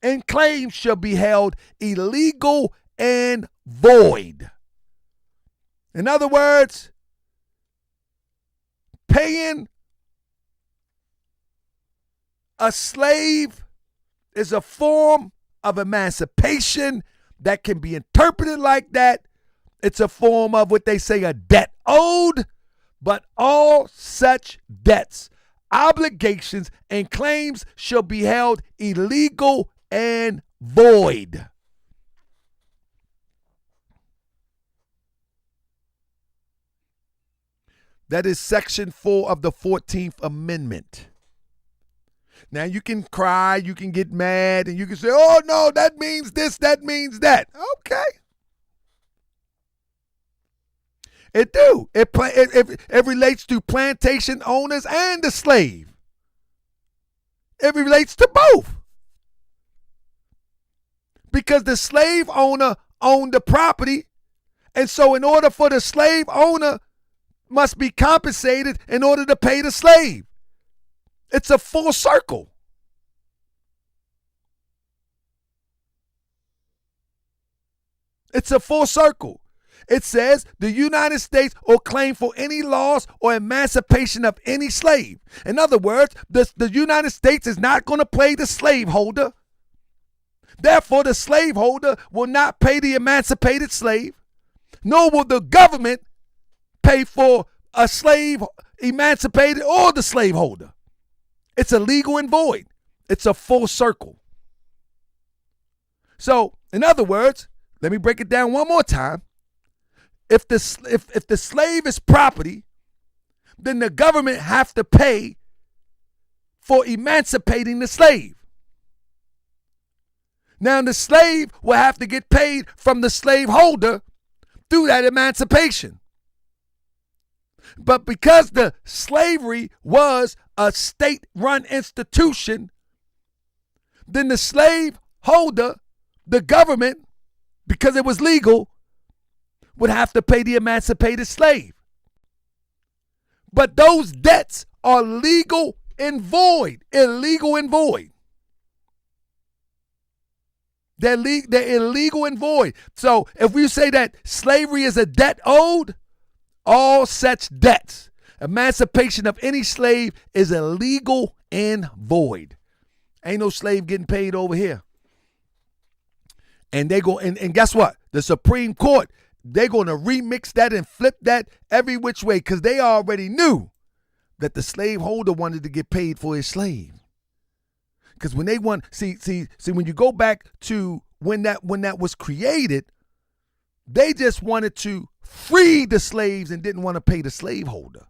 and claims shall be held illegal and void. In other words, paying a slave is a form of emancipation that can be interpreted like that. It's a form of what they say a debt owed, but all such debts, obligations, and claims shall be held illegal and void. That is Section 4 of the 14th Amendment. Now, you can cry, you can get mad, and you can say, oh, no, that means this, that means that. Okay. It do. It relates to plantation owners and the slave. It relates to both. Because the slave owner owned the property, and so in order for the slave owner must be compensated in order to pay the slave. It's a full circle. It's a full circle. It says the United States will claim for any loss or emancipation of any slave. In other words, the United States is not going to pay the slaveholder. Therefore, the slaveholder will not pay the emancipated slave, nor will the government pay for a slave emancipated or the slaveholder. It's illegal and void. It's a full circle. So, in other words, let me break it down one more time. If the slave is property, then the government have to pay for emancipating the slave. Now, the slave will have to get paid from the slaveholder through that emancipation. But because the slavery was a state-run institution, then the slaveholder, the government, because it was legal, would have to pay the emancipated slave. But those debts are legal and void, illegal and void. They're illegal and void. So if we say that slavery is a debt owed, all such debts, emancipation of any slave is illegal and void. Ain't no slave getting paid over here. And they go and guess what? The Supreme Court, they're going to remix that and flip that every which way because they already knew that the slaveholder wanted to get paid for his slave. Because when they want, see, when you go back to when that was created, they just wanted to free the slaves and didn't want to pay the slaveholder.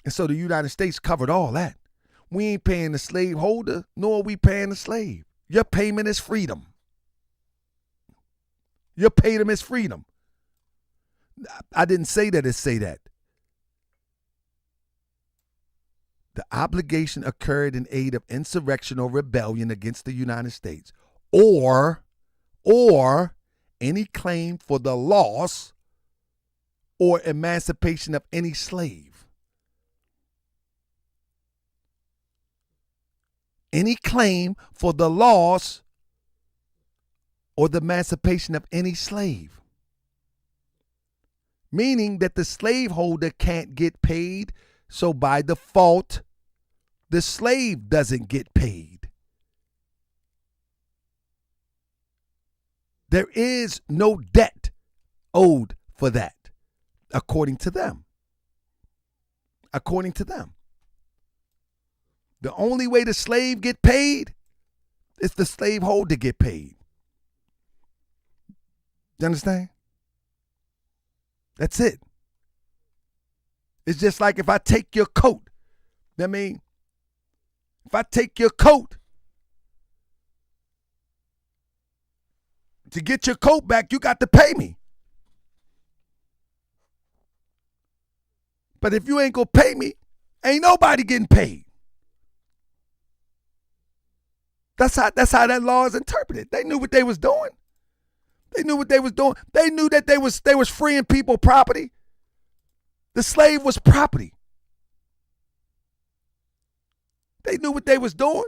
And so the United States covered all that. We ain't paying the slaveholder, nor are we paying the slave. Your payment is freedom. Your payment is freedom. I didn't say that it say that. The obligation occurred in aid of insurrection or rebellion against the United States, or any claim for the loss or emancipation of any slave. Any claim for the loss or the emancipation of any slave. Meaning that the slaveholder can't get paid, so by default, the slave doesn't get paid. There is no debt owed for that, according to them. According to them. The only way the slave get paid is the slaveholder get paid. You understand? That's it. It's just like if I take your coat. I mean, if I take your coat, to get your coat back, you got to pay me. But if you ain't gonna pay me, ain't nobody getting paid. That's how that law is interpreted. They knew what they was doing. They knew what they was doing. They knew that they was freeing people property. The slave was property. They knew what they was doing.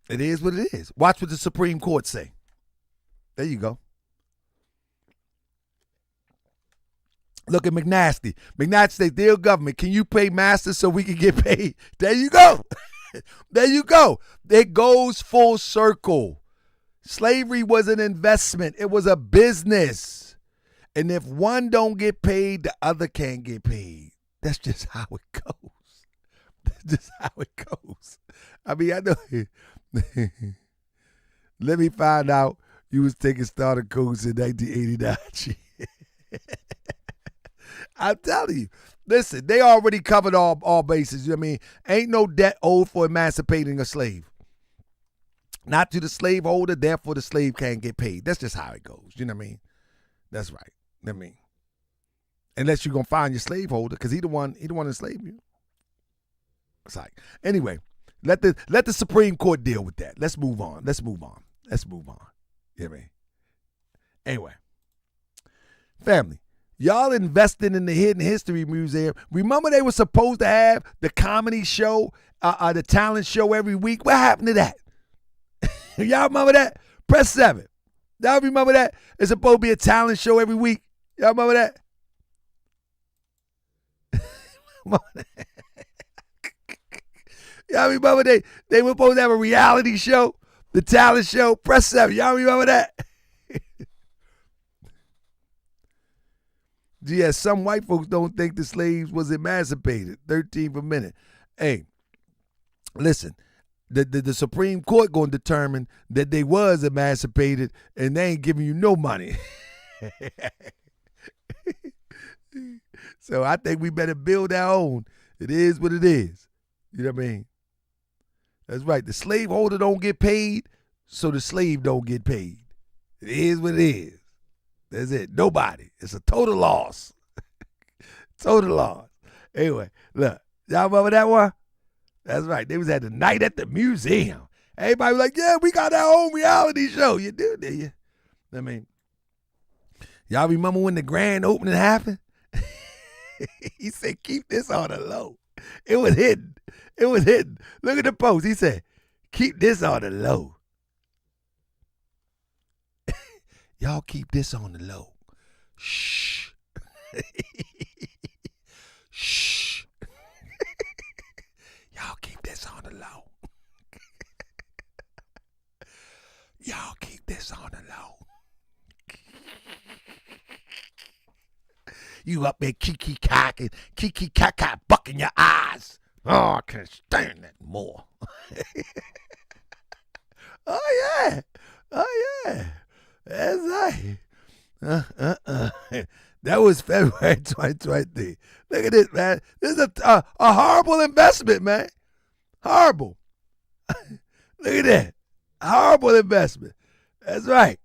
It is what it is. Watch what the Supreme Court say. There you go. Look at McNasty. McNasty says, dear government, can you pay masters so we can get paid? There you go. There you go. It goes full circle. Slavery was an investment. It was a business. And if one don't get paid, the other can't get paid. That's just how it goes. That's just how it goes. I mean, I know. Let me find out you was taking starter codes in 1989. I'm telling you. Listen, they already covered all bases. You know what I mean? Ain't no debt owed for emancipating a slave. Not to the slaveholder, therefore the slave can't get paid. That's just how it goes. You know what I mean? That's right. I mean, unless you're gonna find your slaveholder, because he the one enslaved you. It's like, anyway, let the Supreme Court deal with that. Let's move on. You know what I mean? Anyway, family, y'all investing in the Hidden History Museum. Remember they were supposed to have the comedy show, the talent show every week. What happened to that? Y'all remember that? Press 7. Y'all remember that? It's supposed to be a talent show every week. Y'all remember that? Y'all remember they were supposed to have a reality show, the talent show? Press 7. Y'all remember that? Yeah, some white folks don't think the slaves was emancipated. 13 per minute. Hey, listen. The Supreme Court going to determine that they was emancipated and they ain't giving you no money. So I think we better build our own. It is what it is. You know what I mean? That's right. The slaveholder don't get paid, so the slave don't get paid. It is what it is. That's it. Nobody. It's a total loss. Total loss. Anyway, look. Y'all remember that one? That's right. They was at the night at the museum. Everybody was like, yeah, we got our own reality show. You do, did you? I mean, y'all remember when the grand opening happened? He said, keep this on the low. It was hidden. It was hidden. Look at the post. He said, keep this on the low. Y'all keep this on the low. Shh. Shh. Y'all keep this on the low. Y'all keep this on the low. You up there kiki-cocking, kiki-caca, bucking your eyes. Oh, I can't stand that more. Oh, yeah. Oh, yeah. That's right. That was February 2023. Look at this, man. This is a horrible investment, man. Horrible. Look at that. Horrible investment. That's right.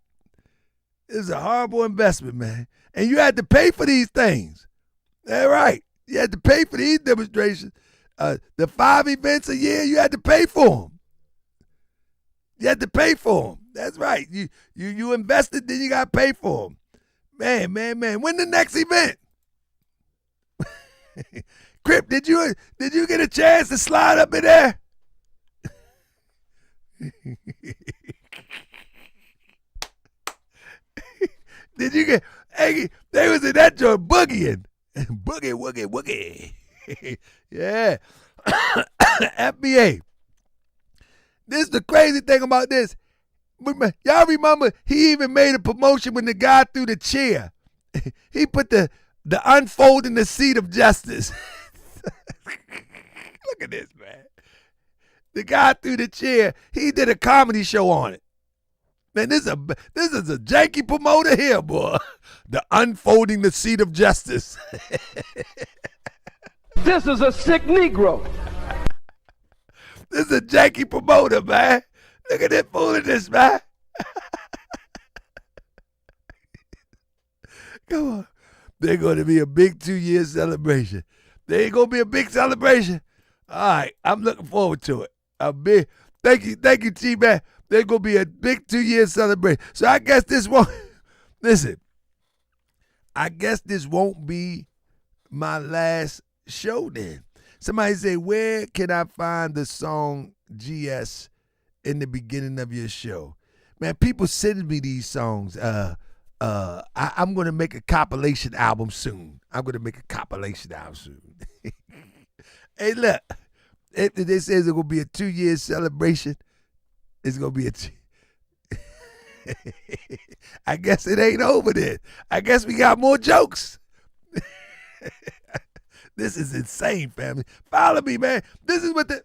This is a horrible investment, man. And you had to pay for these things. That's right. You had to pay for these demonstrations. The 5 events a year, you had to pay for them. You had to pay for them. That's right. You invested, then you got to pay for them. Man. When the next event? Crip, did you get a chance to slide up in there? Did you get? Hey, they was in that joint boogieing, boogie. Yeah, FBA. This is the crazy thing about this. Y'all remember he even made a promotion when the guy threw the chair. He put the unfolding the seat of justice. Look at this, man. The guy threw the chair. He did a comedy show on it. Man, this is a janky promoter here, boy. The unfolding the seat of justice. This is a sick Negro. This is a janky promoter, man. Look at this foolishness, man. Come on. There's going to be a big 2-year celebration. There ain't going to be a big celebration. All right. I'm looking forward to it. Thank you, T-Man. There's going to be a big 2-year celebration. So I guess this won't, listen, I guess this won't be my last show then. Somebody say, where can I find the song GS in the beginning of your show? Man, people send me these songs. I'm going to make a compilation album soon. Hey, look, if they say it's going to be a 2-year celebration, it's going to be I guess it ain't over then. I guess we got more jokes. This is insane, family. Follow me, man. This is what the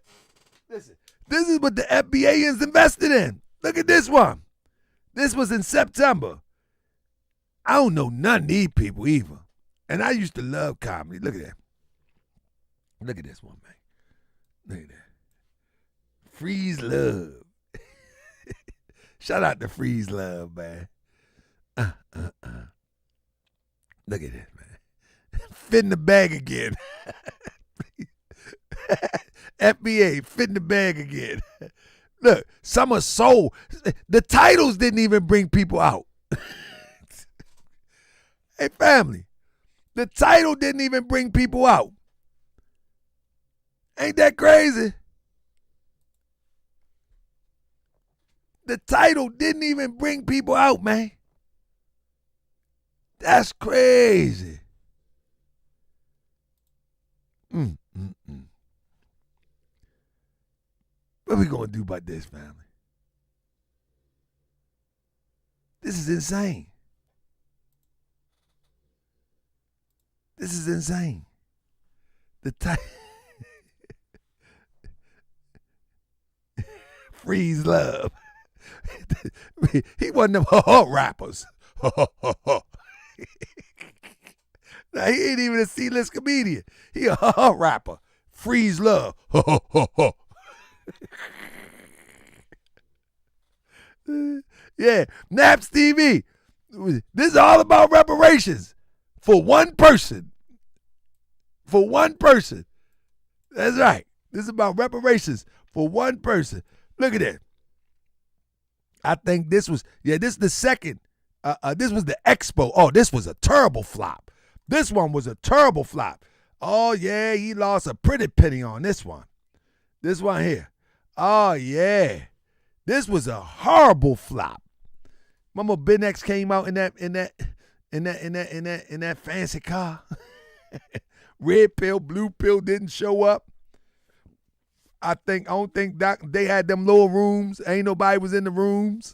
FBA is invested in. Look at this one. This was in September. I don't know none of these people either. And I used to love comedy. Look at that. Look at this one, man. Look at that. Freeze Love. Shout out to Freeze Love, man. Look at this, man. Fit in the bag again. FBA, fit in the bag again. Look, Summer Soul. The titles didn't even bring people out. Hey, family. The title didn't even bring people out. Ain't that crazy? The title didn't even bring people out, man. That's crazy. What we gonna do about this, family? This is insane. This is insane. The title. Freeze Love. He wasn't them rappers. Now, he ain't even a C-list comedian. He a rapper. Freeze Love. Yeah, Naps TV. This is all about reparations for one person. For one person. That's right. This is about reparations for one person. Look at that. I think this was, this is the second. This was the Expo. Oh, this was a terrible flop. This one was a terrible flop. Oh, yeah, he lost a pretty penny on this one. This one here. Oh, yeah. This was a horrible flop. Remember Ben X came out in that fancy car? Red pill, blue pill didn't show up. I don't think they had them little rooms. Ain't nobody was in the rooms.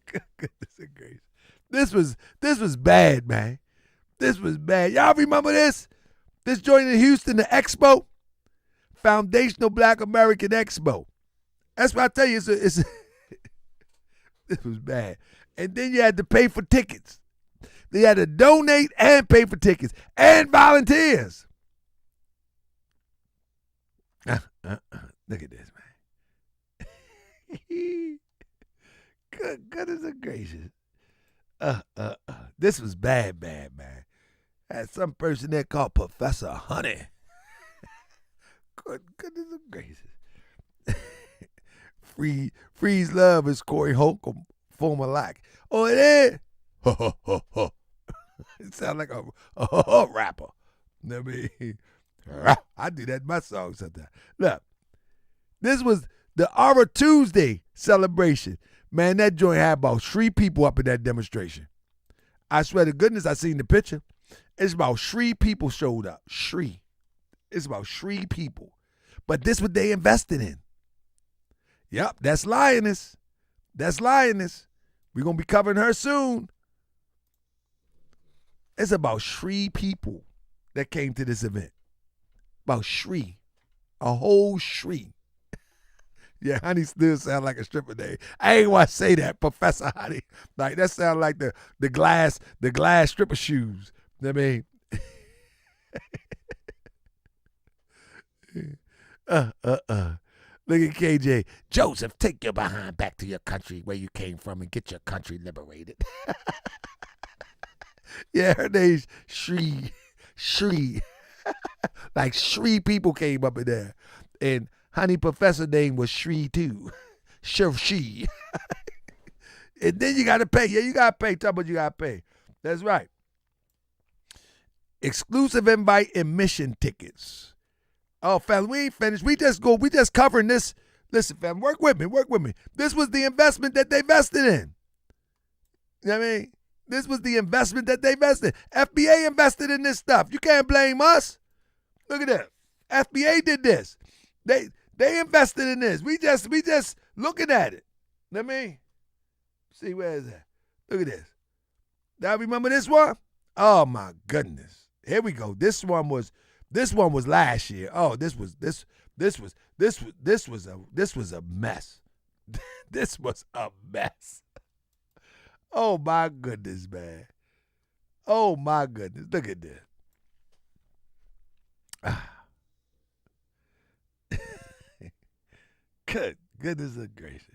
Goodness gracious. This was bad, man. This was bad. Y'all remember this? This joint in Houston, the Expo? Foundational Black American Expo. That's what I tell you. This was bad. And then you had to pay for tickets. They had to donate and pay for tickets and volunteers. Look at this, man. Goodness gracious. This was bad, man. Had some person there called Professor Honey. Goodness gracious. Freeze Love is Corey Holcomb, former Lack. Oh, it is? It sounds like a rapper. I mean, I do that in my song sometimes. Look, this was the Aura Tuesday celebration. Man, that joint had about 3 people up in that demonstration. I swear to goodness, I seen the picture. It's about 3 people showed up. 3. It's about 3 people. But this what they invested in. Yep, that's Lioness. That's Lioness. We're going to be covering her soon. It's about 3 people that came to this event. About 3. A whole 3. Yeah, Honey still sound like a stripper name. I ain't want to say that, Professor Honey. Like, that sound like the glass stripper shoes. I mean, Look at KJ. Joseph, take your behind back to your country where you came from and get your country liberated. Yeah, her name's Shri. Like 3 people came up in there. And Honey Professor name was Shri too. She. And then you got to pay. Yeah, you got to pay. Tell me what you got to pay. That's right. Exclusive invite admission tickets. Oh, fam, we ain't finished. We just covering this. Listen, fam, work with me. This was the investment that they vested in. You know what I mean? This was the investment that they invested in. FBA invested in this stuff. You can't blame us. Look at that. FBA did this. They invested in this. We just looking at it. Let me see, where is that? Look at this. Y'all remember this one? Oh my goodness. Here we go. This one was last year. Oh, this was a mess. This was a mess. Oh my goodness, man. Oh my goodness. Look at this. Good goodness gracious.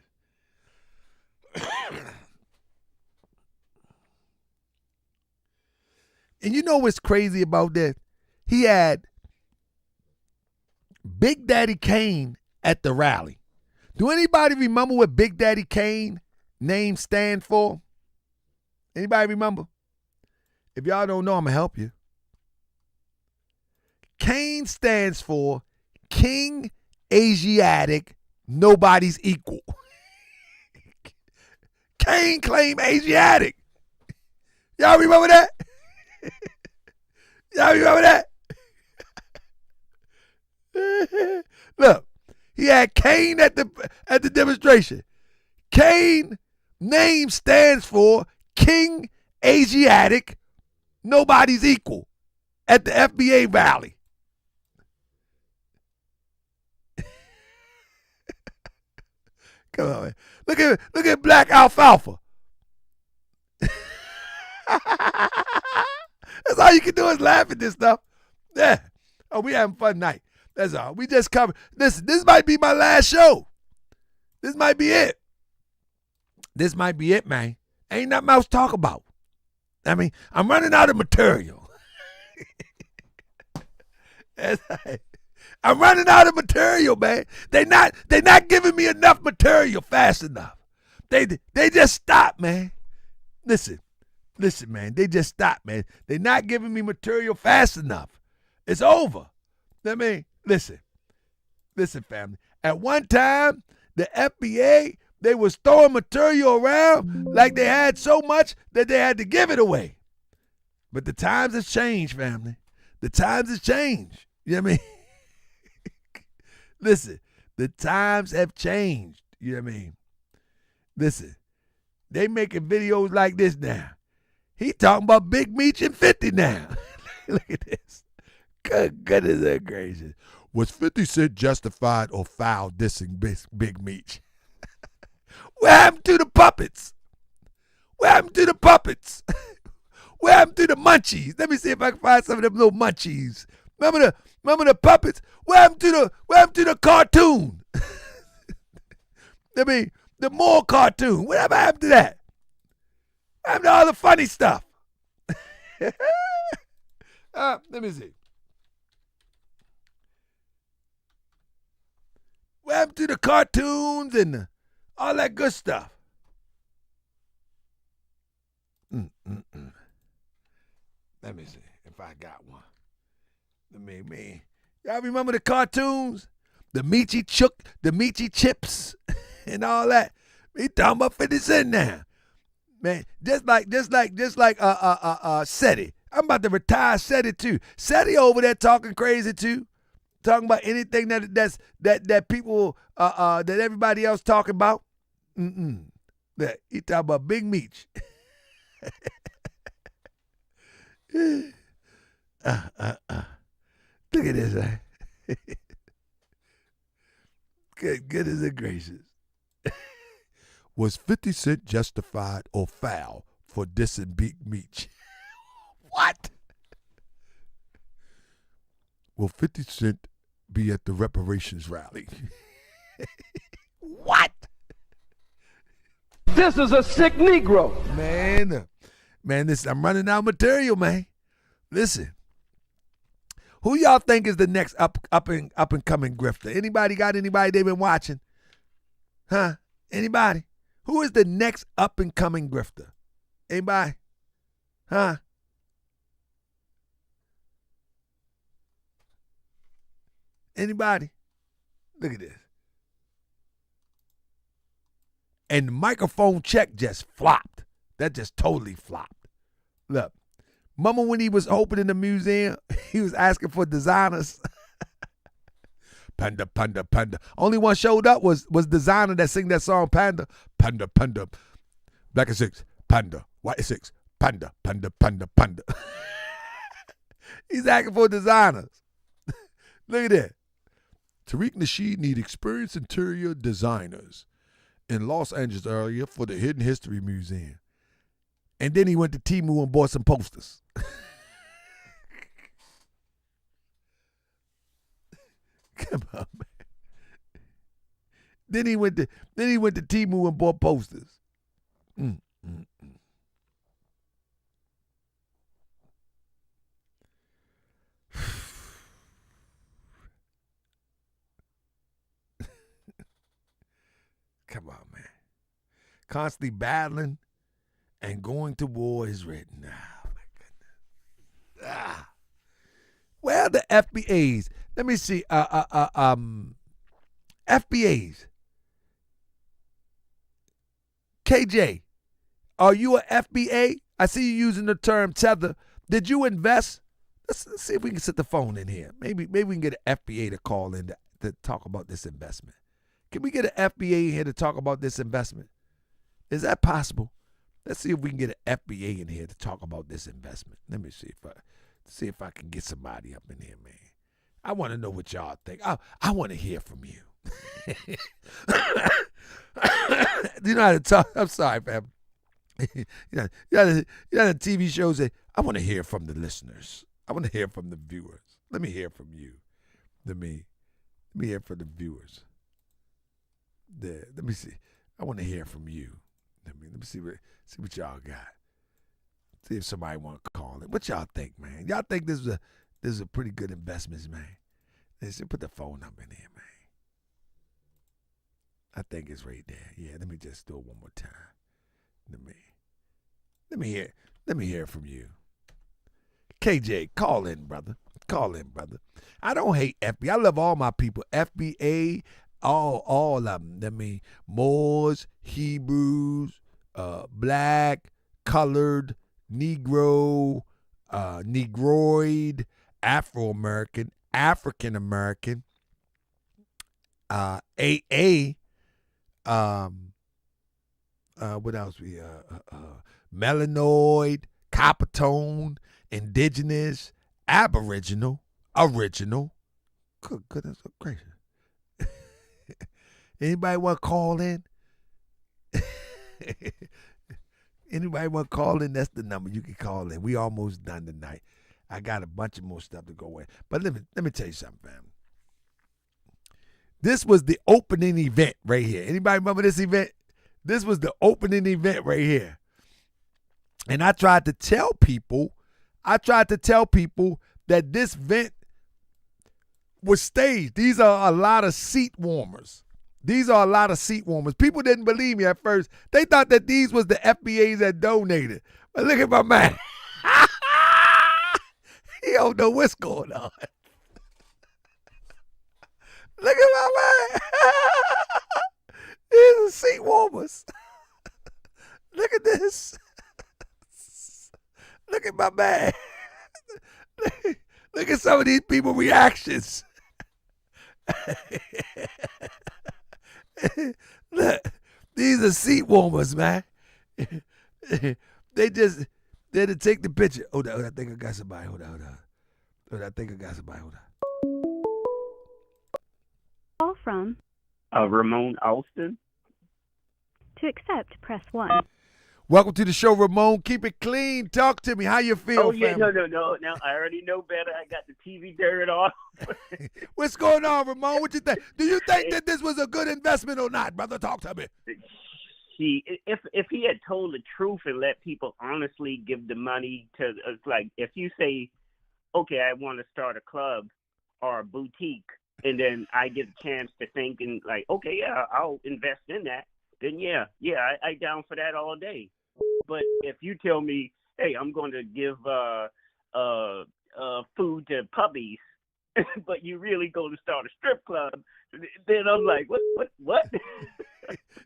And you know what's crazy about that? He had Big Daddy Kane at the rally. Do anybody remember what Big Daddy Kane name stand for? Anybody remember? If y'all don't know, I'm going to help you. Kane stands for King Asiatic, Nobody's Equal. Kane claimed Asiatic. Y'all remember that? Y'all remember that? Look, he had Kane at the demonstration. Kane name stands for King Asiatic, Nobody's Equal at the FBA rally. Come on, man. Look at Black Alfalfa. That's all you can do is laugh at this stuff. Yeah. Oh, we having fun night. That's all. We just covered. This might be my last show. This might be it. This might be it, man. Ain't nothing else to talk about. I mean, I'm running out of material. I'm running out of material, man. They not giving me enough material fast enough. They just stop, man. Listen, man. They just stop, man. They not giving me material fast enough. It's over. I mean, listen, family. At one time, the FBA, they was throwing material around like they had so much that they had to give it away. But the times have changed, family. The times have changed. You know what I mean? Listen, the times have changed. You know what I mean? Listen, they making videos like this now. He talking about Big Meech and 50 now. Look at this. Good goodness gracious. Was 50 Cent justified or foul dissing Big Meech? What happened to the puppets? What happened to the puppets? What happened to the munchies? Let me see if I can find some of them little munchies. Remember the puppets? What happened to the cartoon? I mean, the more cartoon. Whatever happened to that? What happened to all the funny stuff? Let me see. What happened to the cartoons and all that good stuff? Let me see if I got one. Man. Y'all remember the cartoons? The Meechy Chips and all that. He talking about 50 Cent now. Man, just like Seti. I'm about to retire Seti too. Seti over there talking crazy too. Talking about anything that people that everybody else talking about. He talking about Big Meech. Look at this, man. Goodness gracious. Was 50 Cent justified or foul for dissing Big Meech? What? Will 50 Cent be at the Reparations rally? What? This is a sick Negro. Man, listen, I'm running out of material, man. Listen. Who y'all think is the next up and coming grifter? Anybody got anybody they've been watching? Huh? Anybody? Who is the next up and coming grifter? Anybody? Huh? Anybody? Look at this. And the microphone check just flopped. That just totally flopped. Look. Remember when he was opening the museum, he was asking for designers? Panda, panda, panda. Only one showed up was designer that sing that song, Panda. Panda, panda. Black is 6, panda. White is 6, panda, panda, panda, panda. He's acting for designers. Look at that. Tariq Nasheed need experienced interior designers in Los Angeles area for the Hidden History Museum. And then he went to Temu and bought some posters. Come on, man. Then he went to Temu and bought posters. Come on, man. Constantly battling and going to war is written. Oh, my goodness. Well, the FBAs. Let me see. FBAs. KJ, are you a FBA? I see you using the term tether. Did you invest? Let's see if we can set the phone in here. Maybe we can get an FBA to call in to talk about this investment. Can we get an FBA in here to talk about this investment? Is that possible? Let's see if we can get an FBA in here to talk about this investment. Let me see if I can get somebody up in here, man. I want to know what y'all think. I want to hear from you. You know how to talk? I'm sorry, fam. You know the TV shows that I want to hear from the listeners. I want to hear from the viewers. Let me hear from you. Let me hear from the viewers. Let me see. I want to hear from you. Let me see what y'all got. See if somebody want to call it. What y'all think, man? Y'all think this is a pretty good investment, man? They should put the phone number in there, man. I think it's right there. Yeah, let me just do it one more time. Let me hear from you. KJ, call in, brother. Call in, brother. I don't hate FBA. I love all my people. FBA, all of them. I mean, Moors, Hebrews, black, colored, Negro, Negroid, Afro-American, African-American, AA, what else melanoid, copper tone, indigenous, aboriginal, original. Good goodness gracious. Anybody want to call in? Anybody want to call in? That's the number you can call in. We almost done tonight. I got a bunch of more stuff to go in. But let me tell you something, fam. This was the opening event right here. Anybody remember this event? This was the opening event right here. And I tried to tell people that this event was staged. These are a lot of seat warmers. People didn't believe me at first. They thought that these was the FBAs that donated. But look at my man. He don't know what's going on. Look at my man. These are seat warmers. Look at this. Look at my man. Look at some of these people's reactions. Look, these are seat warmers, man. They to take the picture. Hold on, I think I got somebody. Hold on. I think I got somebody. Hold on. Call from Ramon Alston. To accept, press 1. Welcome to the show, Ramon. Keep it clean. Talk to me. How you feel, Oh, yeah, family? no. Now, I already know better. I got the TV dirt off. What's going on, Ramon? What you think? Do you think that this was a good investment or not, brother? Talk to me. See, if he had told the truth and let people honestly give the money to, like, if you say, okay, I want to start a club or a boutique, and then I get a chance to think and like, okay, yeah, I'll invest in that, then yeah, I down for that all day. But if you tell me, hey, I'm going to give food to puppies, but you really go to start a strip club, then I'm like, what?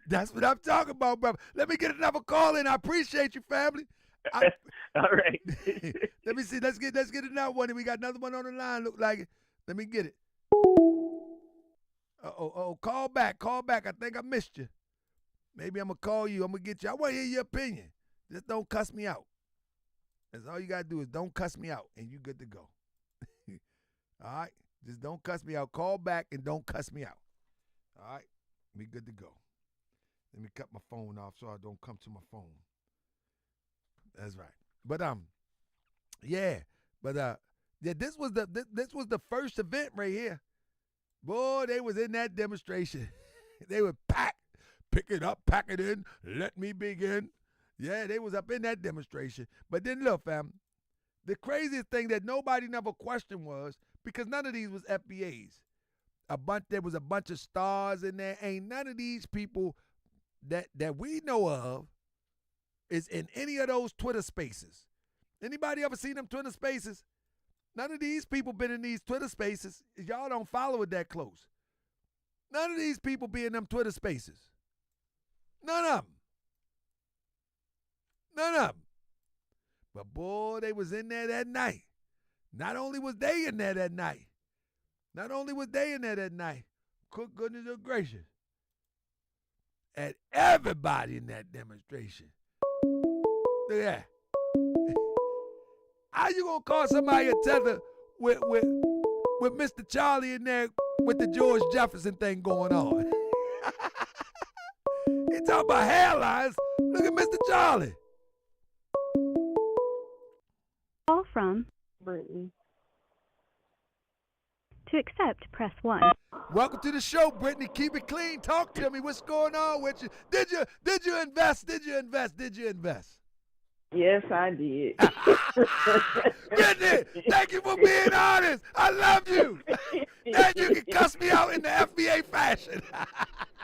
That's what I'm talking about, brother. Let me get another call in. I appreciate you, family. All right. Let me see. Let's get another one. And we got another one on the line. Look like it. Let me get it. Call back. I think I missed you. Maybe I'm going to call you. I'm going to get you. I want to hear your opinion. Just don't cuss me out. That's all you got to do is don't cuss me out, and you good to go. All right? Just don't cuss me out. Call back and don't cuss me out. All right? We good to go. Let me cut my phone off so I don't come to my phone. That's right. But yeah. But this was the first event right here. Boy, they was in that demonstration. They would pick it up, pack it in, let me begin. Yeah, they was up in that demonstration. But then look, fam, the craziest thing that nobody never questioned was, because none of these was FBAs. There was a bunch of stars in there. Ain't none of these people that we know of is in any of those Twitter spaces. Anybody ever seen them Twitter spaces? None of these people been in these Twitter spaces. Y'all don't follow it that close. None of these people be in them Twitter spaces. None of them. None of them. But boy, they was in there that night. Not only was they in there that night. Good goodness gracious. And everybody in that demonstration. Look at that. How you gonna call somebody a tether with Mr. Charlie in there with the George Jefferson thing going on? He talking about hairlines. Look at Mr. Charlie. Call from Brittany. To accept, press 1. Welcome to the show, Brittany. Keep it clean. Talk to me. What's going on with you? Did you invest? Yes, I did. Brittany, thank you for being honest. I love you. Now you can cuss me out in the FBA fashion.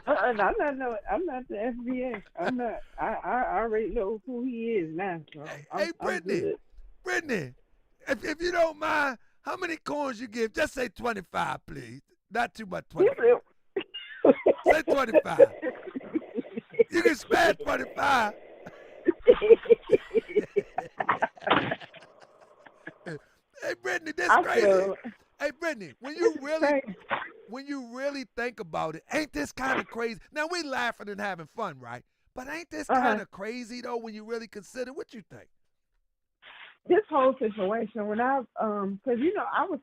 I'm not the FBA. I'm not. I already know who he is now. So Hey, Brittany. Brittany, if you don't mind, how many coins you give? Just say 25, please. Not too much 25. Say 25. You can spare 25. Hey, Brittany, this crazy. Hey, Brittany, when you really think about it, ain't this kind of crazy? Now, we laughing and having fun, right? But ain't this kind of crazy, though, when you really consider what you think? This whole situation, when I because I was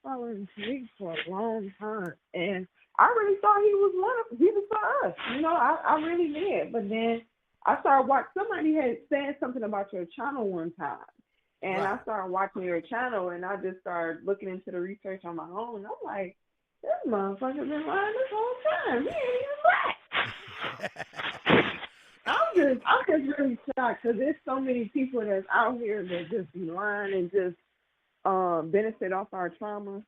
following Tariq for a long time, and I really thought he was for us. I really did. But then I started watching. Somebody had said something about your channel one time, and Right. I started watching your channel, and I just started looking into the research on my own. I'm like, this motherfucker been lying this whole time. He ain't even black. I'm just really shocked because there's so many people that's out here that just be lying and just benefit off our trauma.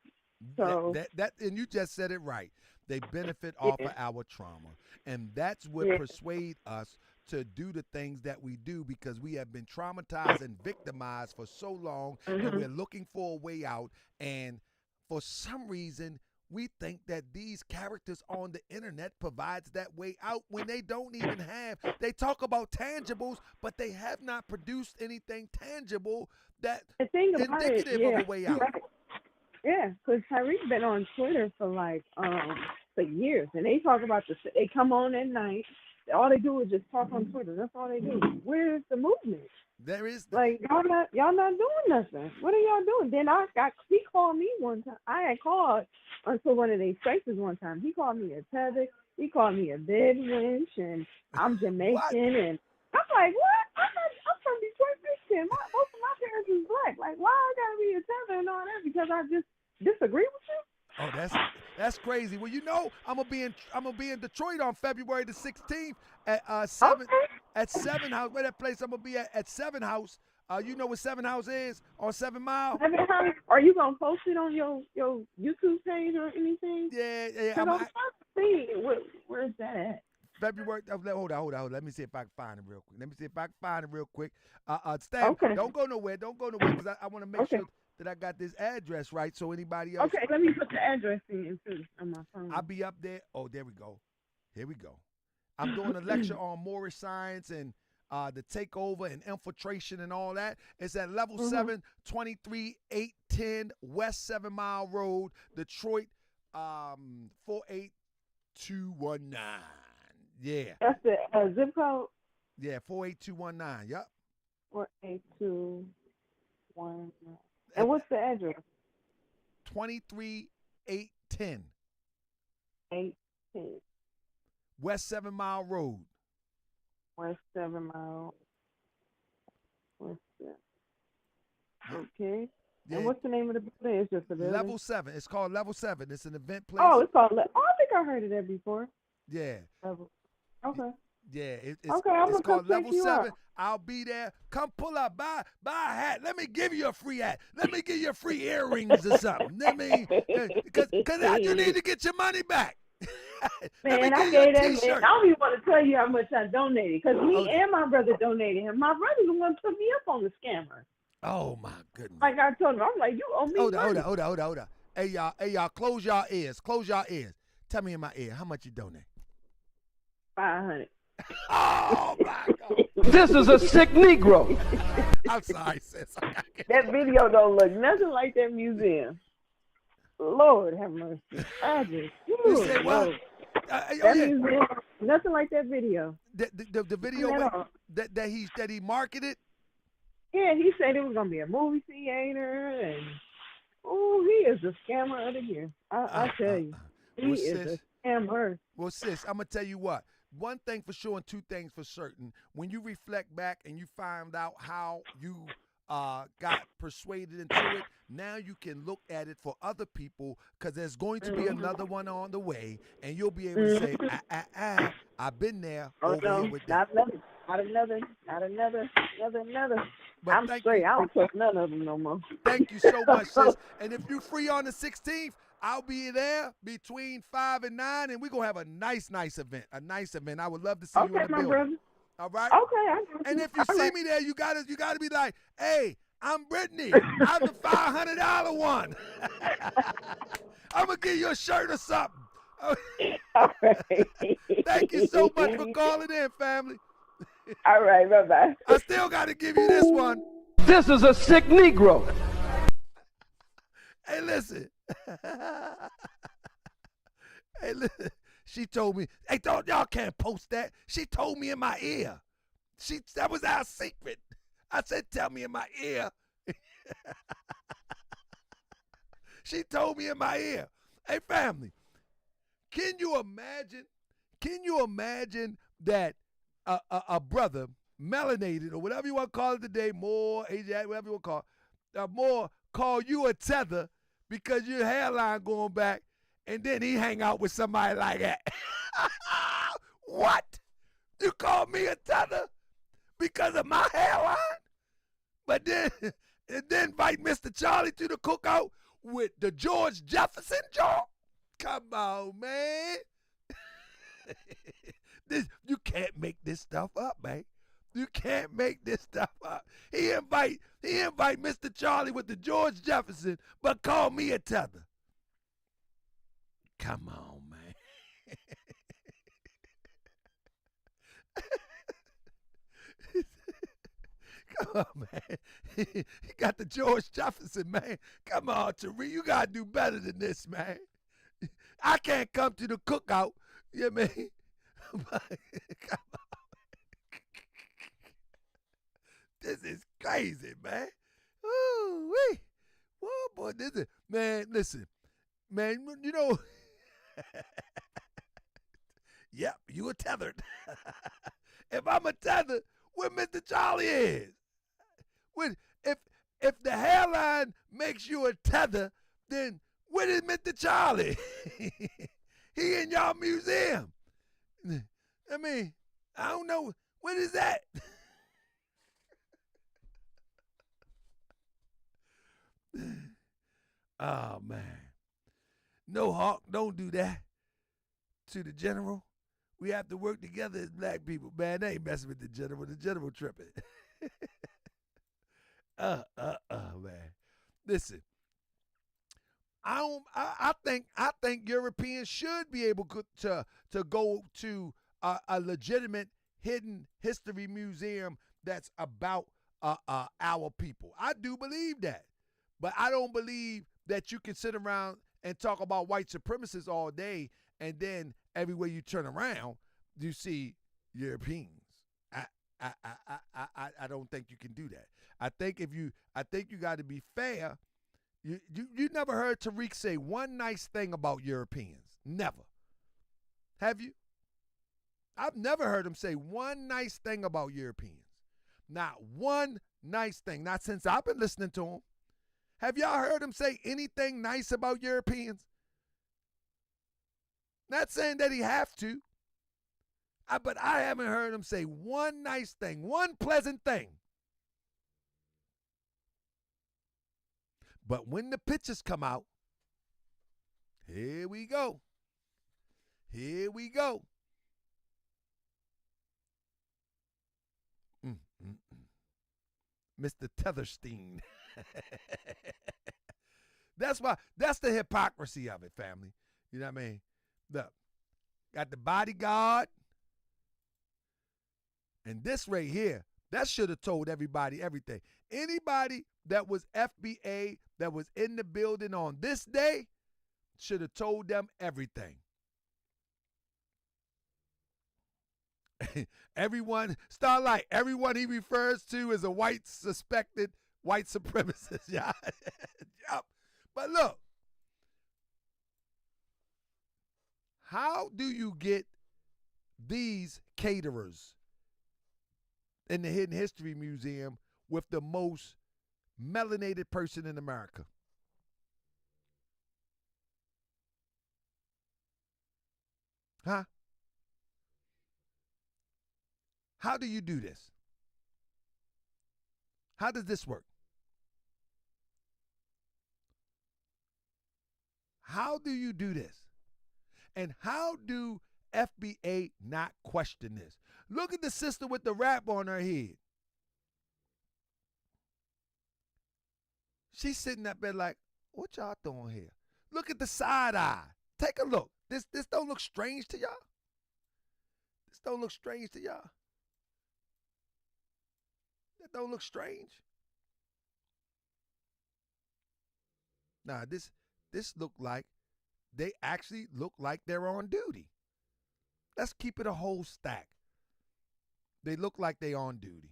So that and you just said it right. They benefit off of our trauma, and that's what persuade us to do the things that we do, because we have been traumatized and victimized for so long, and we're looking for a way out. And for some reason, we think that these characters on the internet provides that way out when they don't even have. They talk about tangibles, but they have not produced anything tangible that indicative of a way out. Right. Yeah, because Tariq been on Twitter for for years, and they talk about they come on at night. All they do is just talk on Twitter. That's all they do. Where's the movement? There is y'all not doing nothing. What are y'all doing? Then he called me one time. I had called onto one of these spaces one time. He called me a tether. He called me a dead winch, and I'm Jamaican, and I'm like, what? I'm from Detroit, Michigan. Both of my parents is black. Like, why I gotta be a tether and all that? Because I just disagree with you? Oh, that's crazy. Well, I'm gonna be in Detroit on February the 16th at 7 at 7 House. Where that place I'm gonna be at 7 House. You know what 7 House is on 7 Mile? 7 House. Are you gonna post it on your YouTube page or anything? Yeah. I'm trying to see where's that at. February. Hold on. Let me see if I can find it real quick. Stan, Okay. Don't go nowhere because I want to make sure that I got this address right, so anybody else. Okay, let me put the address in too on my phone. I'll be up there. Oh, there we go. Here we go. I'm doing a lecture on Moorish science and the takeover and infiltration and all that. It's at level 7, 23810 West 7 Mile Road, Detroit, 483 48219. Yeah. That's the zip code. Yeah, 48219. Yep. 48219. And what's the address? 23810 18 West 7 Mile Road. West 7 Mile. West 7. Okay. Yeah. And what's the name of the building? It's just a building. Level 7. It's called Level 7. It's an event place. Oh, it's called. I think I heard of that before. Yeah. Level. Okay. Yeah, it's, Okay, I'm it's gonna called come check Level you 7. out. I'll be there. Come pull up, buy a hat. Let me give you a free hat. Let me give you free earrings or something. Because you need to get your money back. Man, I gave that man. I don't even want to tell you how much I donated because me and my brother donated him. My brother's the one who put me up on the scammer. Oh my goodness. Like I told him, I'm like, you owe me money. Hold on. Hey y'all, close y'all ears. Close y'all ears. Tell me in my ear, how much you donate? 500. Oh my God. This is a sick Negro. I'm sorry, sis. That video don't look nothing like that museum. Lord have mercy. I just, You said what? That museum, nothing like that video. The video that he marketed. Yeah, he said it was gonna be a movie theater, and he is a scammer of the year. I tell you, he is a scammer. Well, sis, I'm gonna tell you what. One thing for sure and two things for certain. When you reflect back and you find out how you got persuaded into it, now you can look at it for other people because there's going to be another one on the way, and you'll be able to say, I've been there over here with that. Not another. But I'm straight. I don't trust none of them no more. Thank you so much, sis. And if you're free on the 16th, I'll be there between 5 and 9, and we're going to have a nice event. A nice event. I would love to see you in the building. Brother. All right? Okay, I got And you. if you All see right. me there, you gotta be like, hey, I'm Brittany. I'm the $500 one. I'm going to give you a shirt or something. All right. Thank you so much for calling in, family. All right, bye-bye. I still got to give you this one. This is a sick Negro. Hey, listen. Hey, listen. She told me, hey, y'all can't post that. She told me in my ear. That was our secret. I said, tell me in my ear. She told me in my ear. Hey, family, can you imagine that a brother, melanated or whatever you want to call it today, more, Asiatic, whatever you want to call it, more call you a tether because your hairline going back, and then he hang out with somebody like that. What? You call me a tether because of my hairline? But then invite Mr. Charlie to the cookout with the George Jefferson jaw? Come on, man. You can't make this stuff up, man. You can't make this stuff up. He invite Mr. Charlie with the George Jefferson, but call me a tether. Come on, man. Come on, man. He got the George Jefferson, man. Come on, Tariq. You got to do better than this, man. I can't come to the cookout. You know what I mean? Come on. This is crazy, man. Ooh-wee. Whoa, boy, this is, man, listen. Man, you know, yep, you were tethered. If I'm a tether, where Mr. Charlie is? If the hairline makes you a tether, then where is Mr. Charlie? He in y'all museum. I mean, I don't know. What is that? Oh, man. No, Hawk, don't do that to the general. We have to work together as black people. Man, they ain't messing with the general. The general tripping. Man. Listen, I think Europeans should be able to go to a legitimate hidden history museum that's about our people. I do believe that, but I don't believe that you can sit around and talk about white supremacists all day and then everywhere you turn around, you see Europeans. I don't think you can do that. I think you got to be fair. You never heard Tariq say one nice thing about Europeans. Never. Have you? I've never heard him say one nice thing about Europeans. Not one nice thing. Not since I've been listening to him. Have y'all heard him say anything nice about Europeans? Not saying that he have to. But I haven't heard him say one nice thing, one pleasant thing. But when the pictures come out, here we go. Here we go. Mr. Tetherstein. That's the hypocrisy of it, family. You know what I mean? Look, got the bodyguard. And this right here, that should have told everybody everything. Anybody that was FBA that was in the building on this day should have told them everything. Everyone, Starlight, everyone he refers to as a suspected white supremacist. Yeah. Yep. But look, how do you get these caterers in the Hidden History Museum with the most melanated person in America? Huh? How do you do this? How does this work? How do you do this? And how do FBA not question this? Look at the sister with the wrap on her head. She's sitting up there like, what y'all doing here? Look at the side eye. Take a look. This don't look strange to y'all? This don't look strange to y'all? That don't look strange? Nah, this look like, they actually look like they're on duty. Let's keep it a whole stack. They look like they on duty.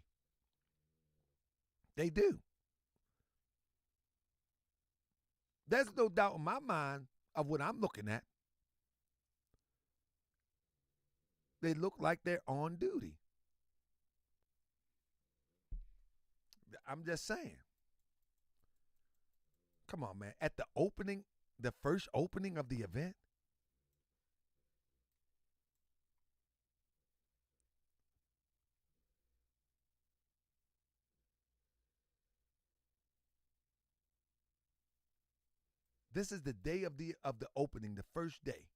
They do. There's no doubt in my mind of what I'm looking at. They look like they're on duty. I'm just saying. Come on, man. At the opening, the first opening of the event, this is the day of the opening, the first day.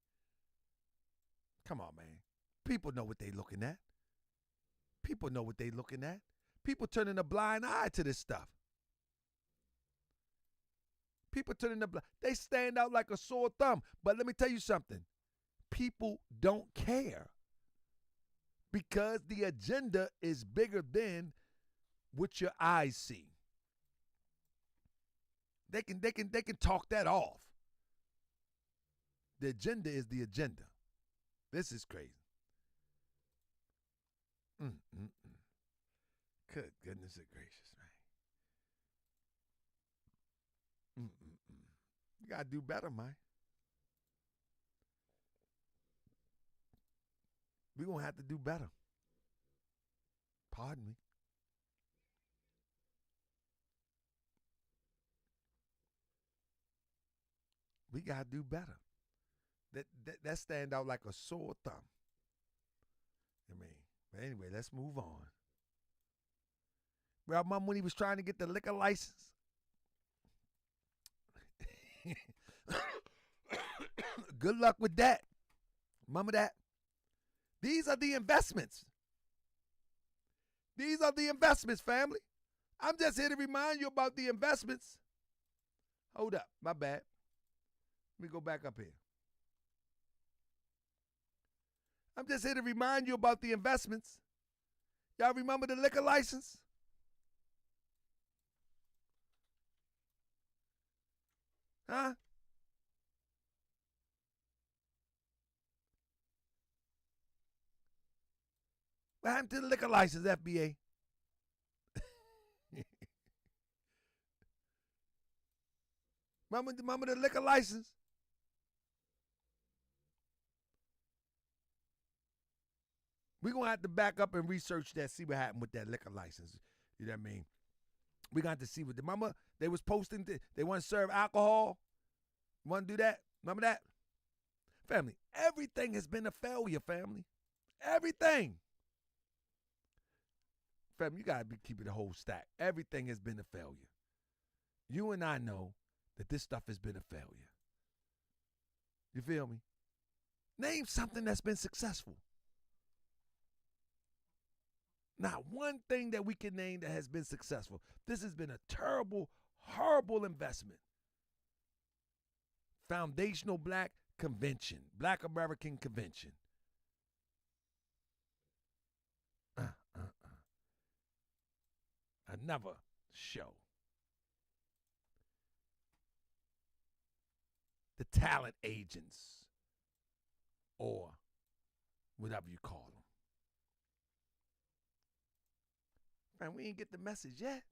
Come on, man. People know what they looking at. People know what they looking at. People turning a blind eye to this stuff. People turning they stand out like a sore thumb. But let me tell you something. People don't care. Because the agenda is bigger than what your eyes see. They can talk that off. The agenda is the agenda. This is crazy. Good goodness gracious, man. You gotta do better, man. We're gonna have to do better. Pardon me. We gotta do better. That stand out like a sore thumb. I mean, but anyway, let's move on. Remember when he was trying to get the liquor license? Good luck with that. Remember that? These are the investments. These are the investments, family. I'm just here to remind you about the investments. Hold up. My bad. Let me go back up here. I'm just here to remind you about the investments. Y'all remember the liquor license? Huh? What happened to the liquor license, FBA? Remember the liquor license? We're going to have to back up and research that, see what happened with that liquor license. You know what I mean? We're going to have to see what remember they was posting, they want to serve alcohol. Want to do that? Remember that? Family, everything has been a failure, family. Everything. Family, you got to be keeping the whole stack. Everything has been a failure. You and I know that this stuff has been a failure. You feel me? Name something that's been successful. Not one thing that we can name that has been successful. This has been a terrible, horrible investment. Foundational Black Convention, Black American Convention. Another show. The talent agents, or whatever you call them. Man, we ain't get the message yet.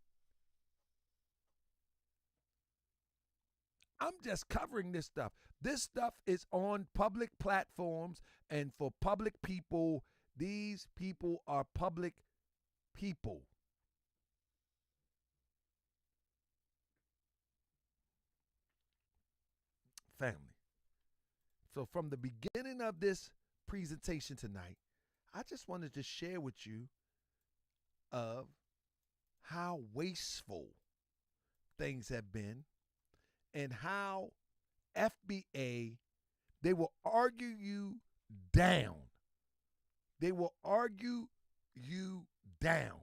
I'm just covering this stuff. This stuff is on public platforms and for public people. These people are public people. Family. So from the beginning of this presentation tonight, I just wanted to share with you of how wasteful things have been and how FBA, they will argue you down. They will argue you down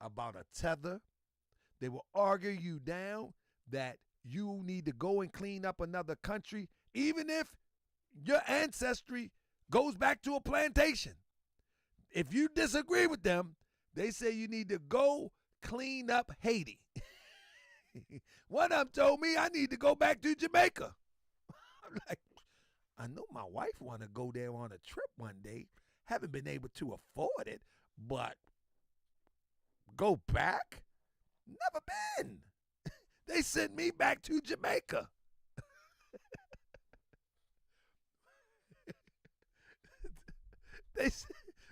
about a tether. They will argue you down that you need to go and clean up another country, even if your ancestry goes back to a plantation. If you disagree with them, they say you need to go clean up Haiti. One of them told me I need to go back to Jamaica. I'm like, I know my wife want to go there on a trip one day. Haven't been able to afford it, but go back? Never been. They sent me back to Jamaica.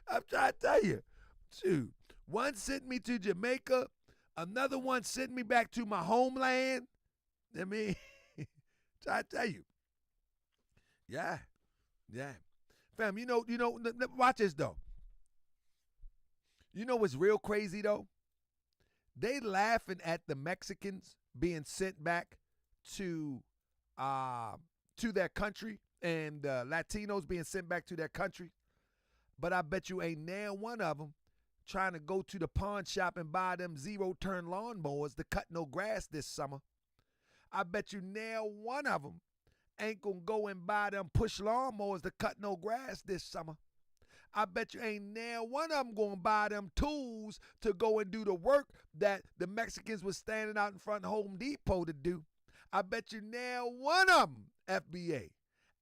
I'm trying to tell you. Shoot. One sent me to Jamaica. Another one sent me back to my homeland. I mean, try to tell you. Yeah. Fam, you know, watch this though. You know what's real crazy though? They laughing at the Mexicans being sent back to their country and Latinos being sent back to their country. But I bet you ain't now one of them trying to go to the pawn shop and buy them zero-turn lawnmowers to cut no grass this summer. I bet you now one of them ain't going to go and buy them push lawnmowers to cut no grass this summer. I bet you ain't now one of them going to buy them tools to go and do the work that the Mexicans was standing out in front of Home Depot to do. I bet you now one of them, FBA,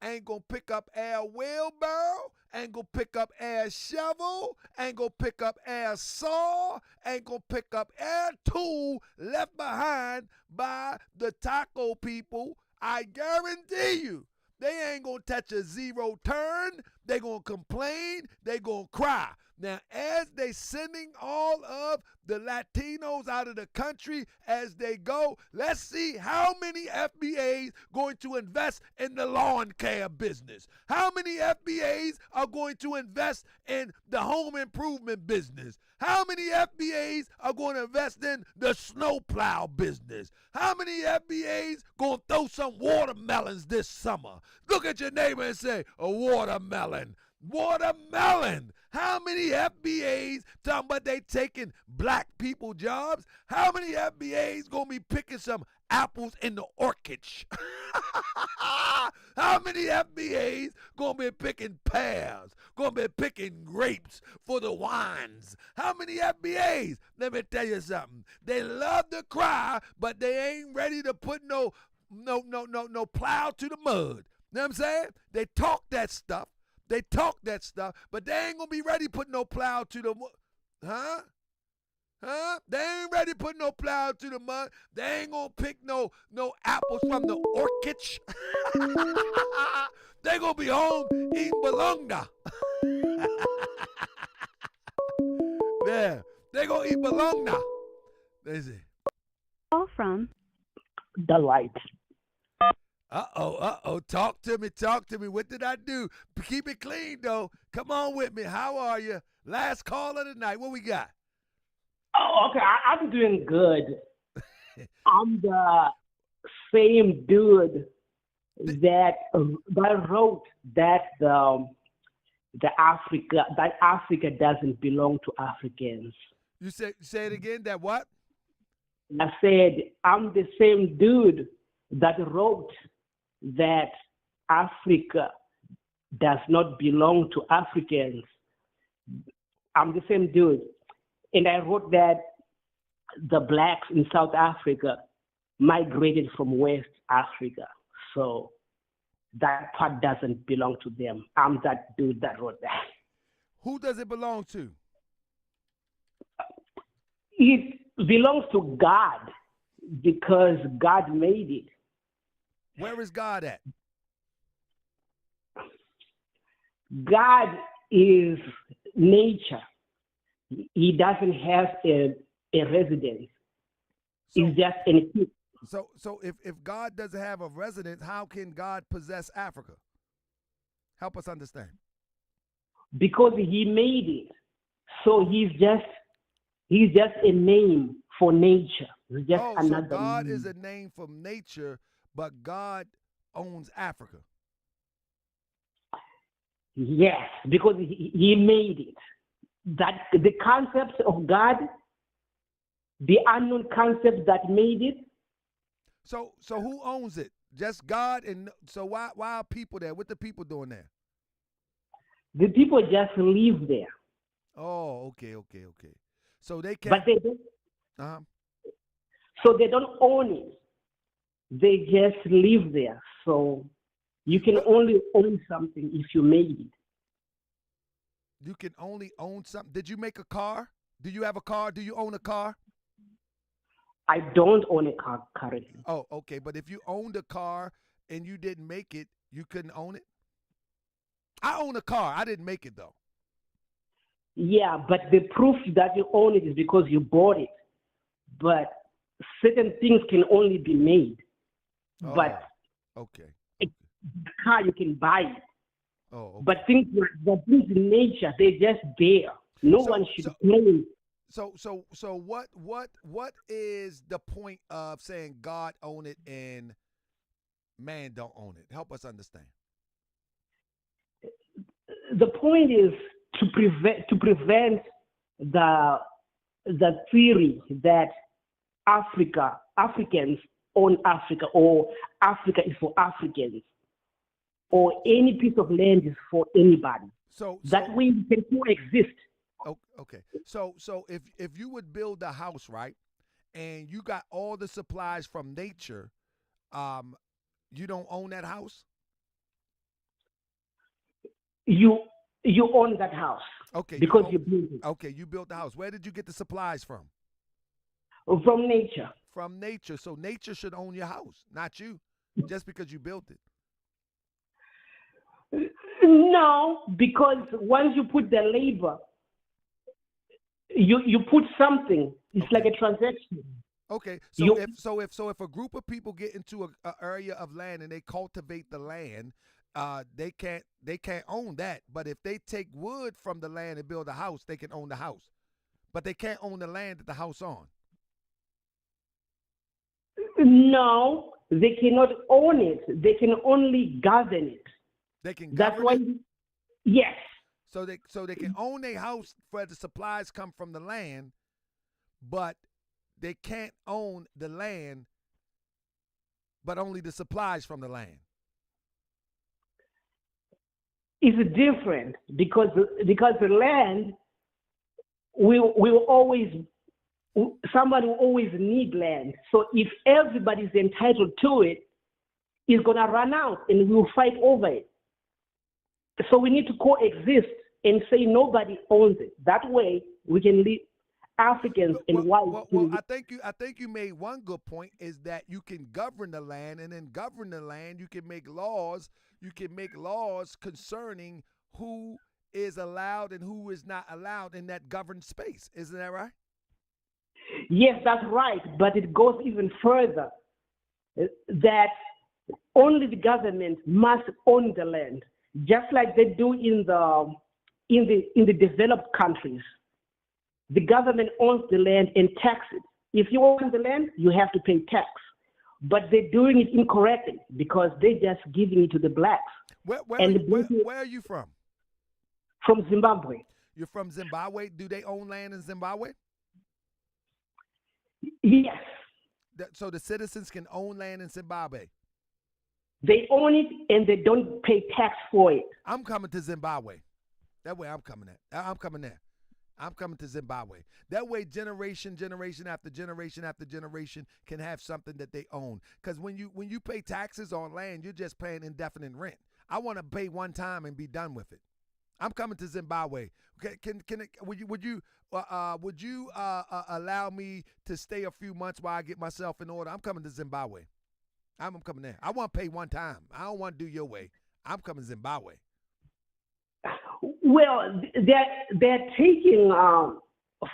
ain't gonna pick up air wheelbarrow, ain't gonna pick up air shovel, ain't gonna pick up air saw, ain't gonna pick up air tool left behind by the taco people. I guarantee you, they ain't gonna touch a zero turn. They gonna complain. They gonna cry. Now, as they sending all of the Latinos out of the country as they go, let's see how many FBAs going to invest in the lawn care business. How many FBAs are going to invest in the home improvement business? How many FBAs are going to invest in the snowplow business? How many FBAs going to throw some watermelons this summer? Look at your neighbor and say, a watermelon. Watermelon. How many FBAs talking about they taking black people jobs? How many FBAs gonna be picking some apples in the orchard? How many FBAs gonna be picking pears? Gonna be picking grapes for the wines? How many FBAs? Let me tell you something. They love to cry, but they ain't ready to put no plow to the mud. You know what I'm saying? They talk that stuff. They talk that stuff, but they ain't gonna be ready to put no plow to the huh? They ain't ready to put no plow to the mud. They ain't gonna pick no apples from the orchard. They gonna be home eating bologna. Yeah, they gonna eat bologna. They say. Call from The light. Uh-oh. Talk to me. What did I do? Keep it clean, though. Come on with me. How are you? Last call of the night. What we got? Oh, okay. I'm doing good. I'm the same dude that wrote that Africa doesn't belong to Africans. You say it again. That what? I said I'm the same dude that wrote that Africa does not belong to Africans. I'm the same dude. And I wrote that the blacks in South Africa migrated from West Africa. So that part doesn't belong to them. I'm that dude that wrote that. Who does it belong to? It belongs to God because God made it. Where is God at? God is nature. He doesn't have a residence. He's just an. So if God doesn't have a residence, how can God possess Africa? Help us understand. Because he made it. So he's just a name for nature. He's just another so God name. is a name for nature, but God owns Africa. Yes, because he made it. That the concept of God, the unknown concept that made it. So who owns it? Just God? And so why are people there? What the people doing there? The people just live there. Oh, okay. So they can't. But they don't. Uh-huh. So they don't own it. They just live there. So you can only own something if you made it. You can only own something. Did you make a car? Do you have a car? Do you own a car? I don't own a car currently. Oh, okay. But if you owned a car and you didn't make it, you couldn't own it? I own a car. I didn't make it, though. Yeah, but the proof that you own it is because you bought it. But certain things can only be made. Oh, but okay. The car, you can buy it. Oh, okay. But things in nature, they just there. No one should claim. So what is the point of saying God own it and man don't own it? Help us understand. The point is to prevent the theory that Africans own Africa, or Africa is for Africans, or any piece of land is for anybody. So that way we can coexist. Okay. So if you would build a house, right, and you got all the supplies from nature, you don't own that house? You own that house. Okay. Because you built it. Okay, you built the house. Where did you get the supplies from? From nature. From nature. So nature should own your house, not you, just because you built it. No, because once you put the labor, you put something. It's like a transaction. Okay, so if a group of people get into an area of land and they cultivate the land, they can't own that. But if they take wood from the land and build a house, they can own the house. But they can't own the land that the house on. No, they cannot own it. They can only govern it. They can That's govern why. it? Yes. So they can own a house where the supplies come from the land, but they can't own the land, but only the supplies from the land. It's different because the land will always, somebody will always need land. So if everybody is entitled to it, it's gonna run out and we'll fight over it. So we need to coexist and say nobody owns it. That way we can leave Africans and whites. Well, I think you made one good point, is that you can govern the land, and then govern the land, you can make laws. You can make laws concerning who is allowed and who is not allowed in that governed space. Isn't that right? Yes, that's right. But it goes even further. That only the government must own the land, just like they do in the developed countries. The government owns the land and taxes it. If you own the land, you have to pay tax. But they're doing it incorrectly because they're just giving it to the blacks. Where are you from? From Zimbabwe. You're from Zimbabwe. Do they own land in Zimbabwe? Yes. So the citizens can own land in Zimbabwe? They own it and they don't pay tax for it. I'm coming to Zimbabwe. That way I'm coming there. I'm coming there. I'm coming to Zimbabwe. That way generation after generation can have something that they own. Because when you pay taxes on land, you're just paying indefinite rent. I want to pay one time and be done with it. I'm coming to Zimbabwe. Okay, would you allow me to stay a few months while I get myself in order? I'm coming to Zimbabwe. I'm coming there. I want to pay one time. I don't want to do your way. I'm coming to Zimbabwe. Well, they're taking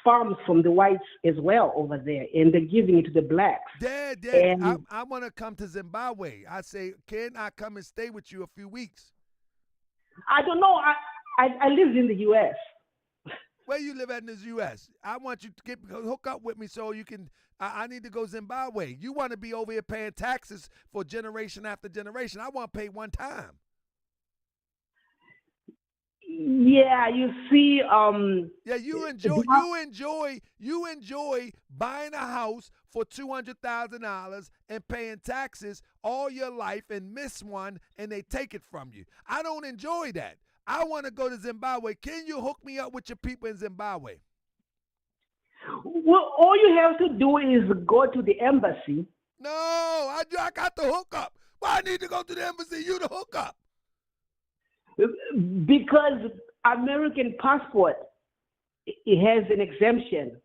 farms from the whites as well over there, and they're giving it to the blacks. Dad, I want to come to Zimbabwe. I say, can I come and stay with you a few weeks? I don't know. I live in the U.S. Where you live at in the U.S.? I want you to hook up with me so you can. I need to go Zimbabwe. You want to be over here paying taxes for generation after generation. I want to pay one time. Yeah, you see. Yeah, you enjoy buying a house for $200,000 and paying taxes all your life and miss one and they take it from you. I don't enjoy that. I want to go to Zimbabwe. Can you hook me up with your people in Zimbabwe? Well, all you have to do is go to the embassy. No, I got the hookup. Why I need to go to the embassy? You the hookup. Because American passport, it has an exemption.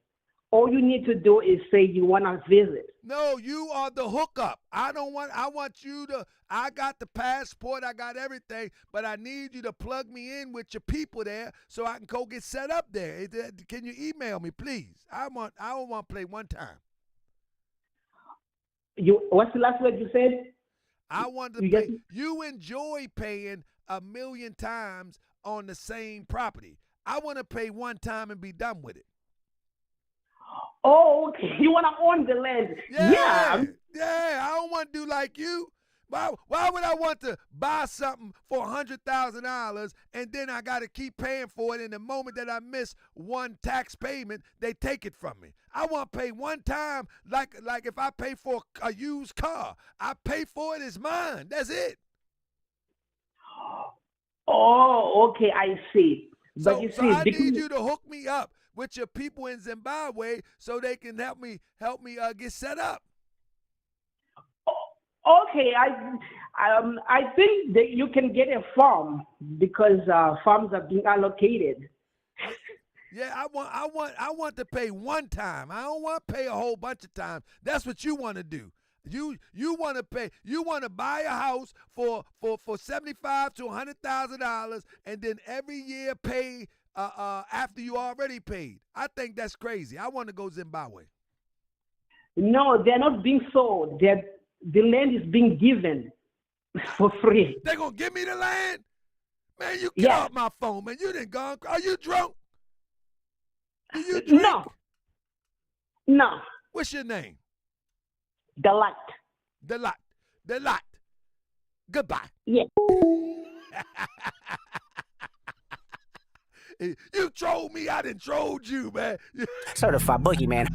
All you need to do is say you want to visit. No, you are the hookup. I want you to, I got the passport, I got everything, but I need you to plug me in with your people there so I can go get set up there. Can you email me, please? I don't want to play one time. What's the last word you said? I want to pay. You enjoy paying 1 million times on the same property. I want to pay one time and be done with it. Oh, okay. You want to own the land? Yeah. I don't want to do like you. Why would I want to buy something for $100,000 and then I got to keep paying for it, and the moment that I miss one tax payment, they take it from me? I want to pay one time, like if I pay for a used car, I pay for it, it's mine. That's it. Oh, okay, I see. But So, you so see, I need you to hook me up with your people in Zimbabwe so they can help me get set up. Okay, I think that you can get a farm because farms are being allocated. Yeah, I want to pay one time. I don't want to pay a whole bunch of times. That's what you want to do. You want to pay. You want to buy a house for $75,000 to $100,000 and then every year pay after you already paid. I think that's crazy. I want to go Zimbabwe. No, they're not being sold. The land is being given for free. They're going to give me the land? Man, you get off my phone, man. You done gone. Are you drunk? Do you drink? No. What's your name? Delight. Goodbye. Yeah. You trolled me, I done trolled you, man. Certified boogeyman.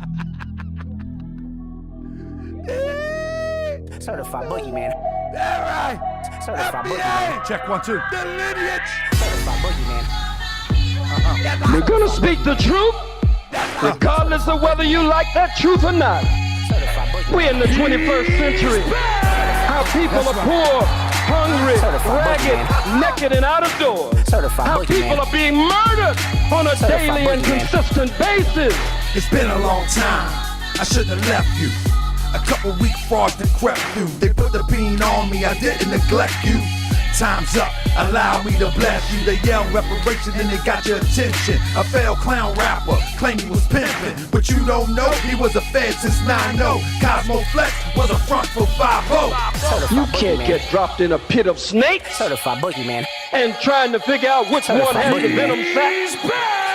Certified boogeyman. All right. Certified FBA. boogeyman. Check 1 2. The lineage. Certified boogeyman. We're gonna speak the truth, regardless of whether you like that truth or not. Certified boogeyman. We're in the 21st century. Our people are poor, hungry, ragged, naked, and out of doors. How people are being murdered on a daily and consistent basis. It's been a long time. I shouldn't have left you. A couple weak frauds that crept through. They put the bean on me. I didn't neglect you. Time's up, allow me to bless you. They yell reparations and they got your attention. A failed clown rapper, claim he was pimping, but you don't know he was a fed since 9-0. Cosmo Flex was a front for 5-0. You can't get dropped in a pit of snakes. Certified boogeyman. And trying to figure out which one has the venom sac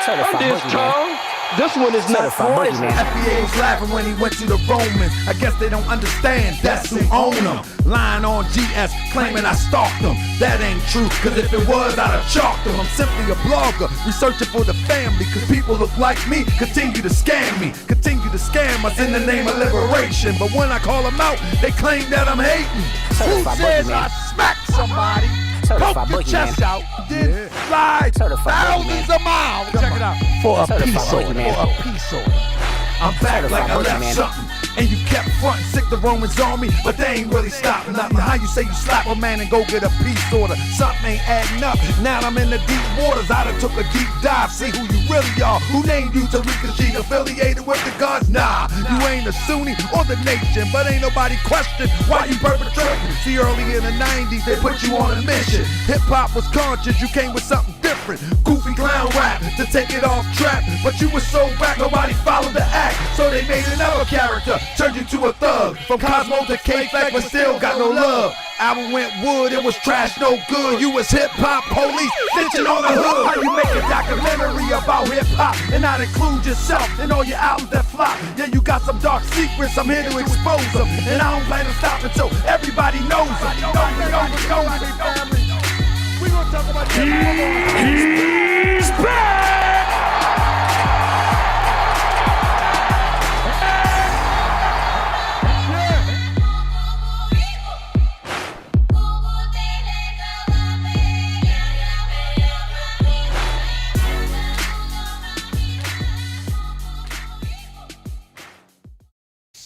under his tongue. This one is not poison. FBA was laughing when he went to the Romans. I guess they don't understand, that's who own them. Lying on GS, claiming I stalked them. That ain't true, cause if it was, I'd have chalked them. I'm simply a blogger, researching for the family. Cause people look like me, continue to scam me. Continue to scam us in the name of liberation. But when I call them out, they claim that I'm hating. Who says I smacked somebody? Poke your chest out, then slide thousands of miles. Check it out. For a piece order. For a piece order. I'm back like I left something. And you kept frontin', sick the Romans on me, but they ain't really stopping nothing. How you say you slap a man and go get a peace order? Something ain't adding up. Now I'm in the deep waters. I done took a deep dive, see who you really are. Who named you Tariq Nasheed, affiliated with the guns? Nah, you ain't a Sunni or the nation, but ain't nobody question why you perpetrating. See, early in the 90s, they put you on a mission. Hip-hop was conscious, you came with something different. Goofy clown rap to take it off track, but you was so whack, nobody followed the act. So they made another character, turned you to a thug. From Cosmo to K-Flex, but still got no love. Album went wood, it was trash, no good. You was hip-hop police, snitching on the hood. How you make a documentary about hip-hop and not include yourself in all your albums that flop? Yeah, you got some dark secrets, I'm here to expose them. And I don't plan to stop until everybody knows them. We gonna talk about that. He's back!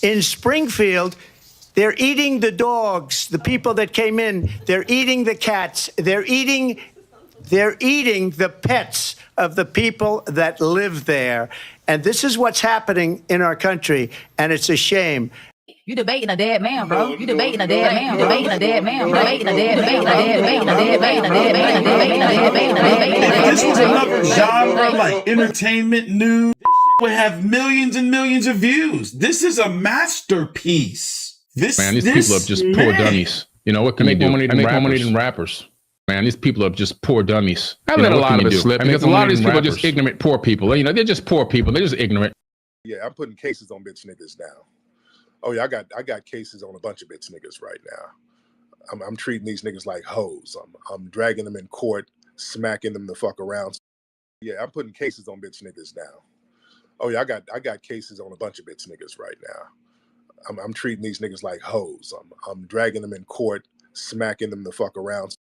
In Springfield, they're eating the dogs, the people that came in. They're eating the cats. They're eating the pets of the people that live there. And this is what's happening in our country, and it's a shame. You debating a dead man, bro. You debating a dead man. Debating a dead man. Debating a dead man. This was another genre like entertainment news. Would have millions and millions of views. This is a masterpiece. These people are just poor dummies. You know, what can they do? I make more money than rappers. Man, these people are just poor dummies. I let a lot of it slip because a lot of these people are just ignorant poor people. You know, they're just poor people. They're just ignorant. Yeah, I'm putting cases on bitch niggas now. Oh yeah, I got cases on a bunch of bitch niggas right now. I'm treating these niggas like hoes. I'm dragging them in court, smacking them the fuck around. Yeah, I'm putting cases on bitch niggas now. Oh yeah, I got cases on a bunch of bitch niggas right now. I'm treating these niggas like hoes. I'm dragging them in court, smacking them the fuck around.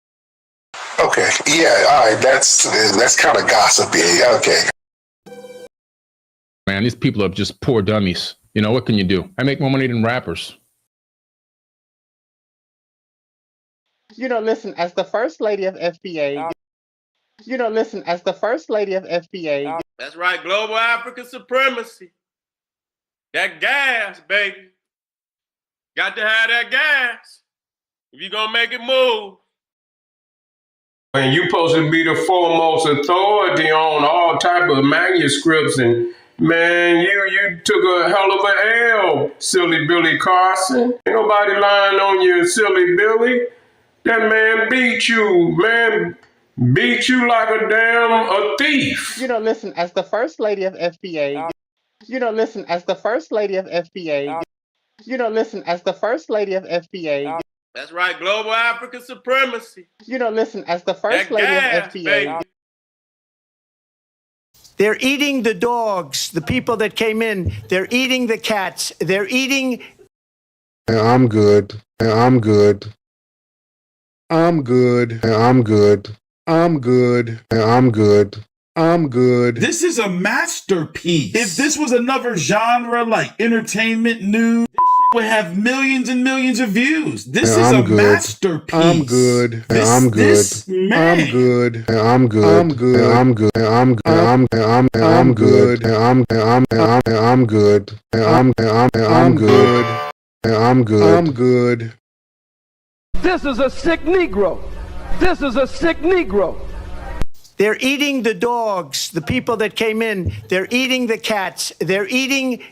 Okay, yeah, all right, that's kind of gossipy. Okay. Man, these people are just poor dummies. You know, what can you do? I make more money than rappers. You know, listen, as the first lady of FBA, That's right, global African supremacy. That gas, baby. Got to have that gas if you're gonna make it move. And you supposed to be the foremost authority on all type of manuscripts, and man, you took a hell of a L, silly Billy Carson. Ain't nobody lying on you, silly Billy. That man beat you, man. Beat you like a thief. You know, listen, as the first lady of FBA, That's right, global African supremacy. You know, listen, as the first lady of FBA. Baby. They're eating the dogs, the people that came in. They're eating the cats. They're eating. I'm good. I'm good. I'm good. I'm good. I'm good. I'm good. I'm good. This is a masterpiece. If this was another genre like entertainment news, would have millions and millions of views. This is a masterpiece. I'm good. I'm good. This man. I'm good. I'm good. I'm good. I'm good. I'm good. I'm good. I'm good. I'm good. I'm good. I'm good. This is a sick Negro. This is a sick Negro. They're eating the dogs, the people that came in. They're eating the cats. They're eating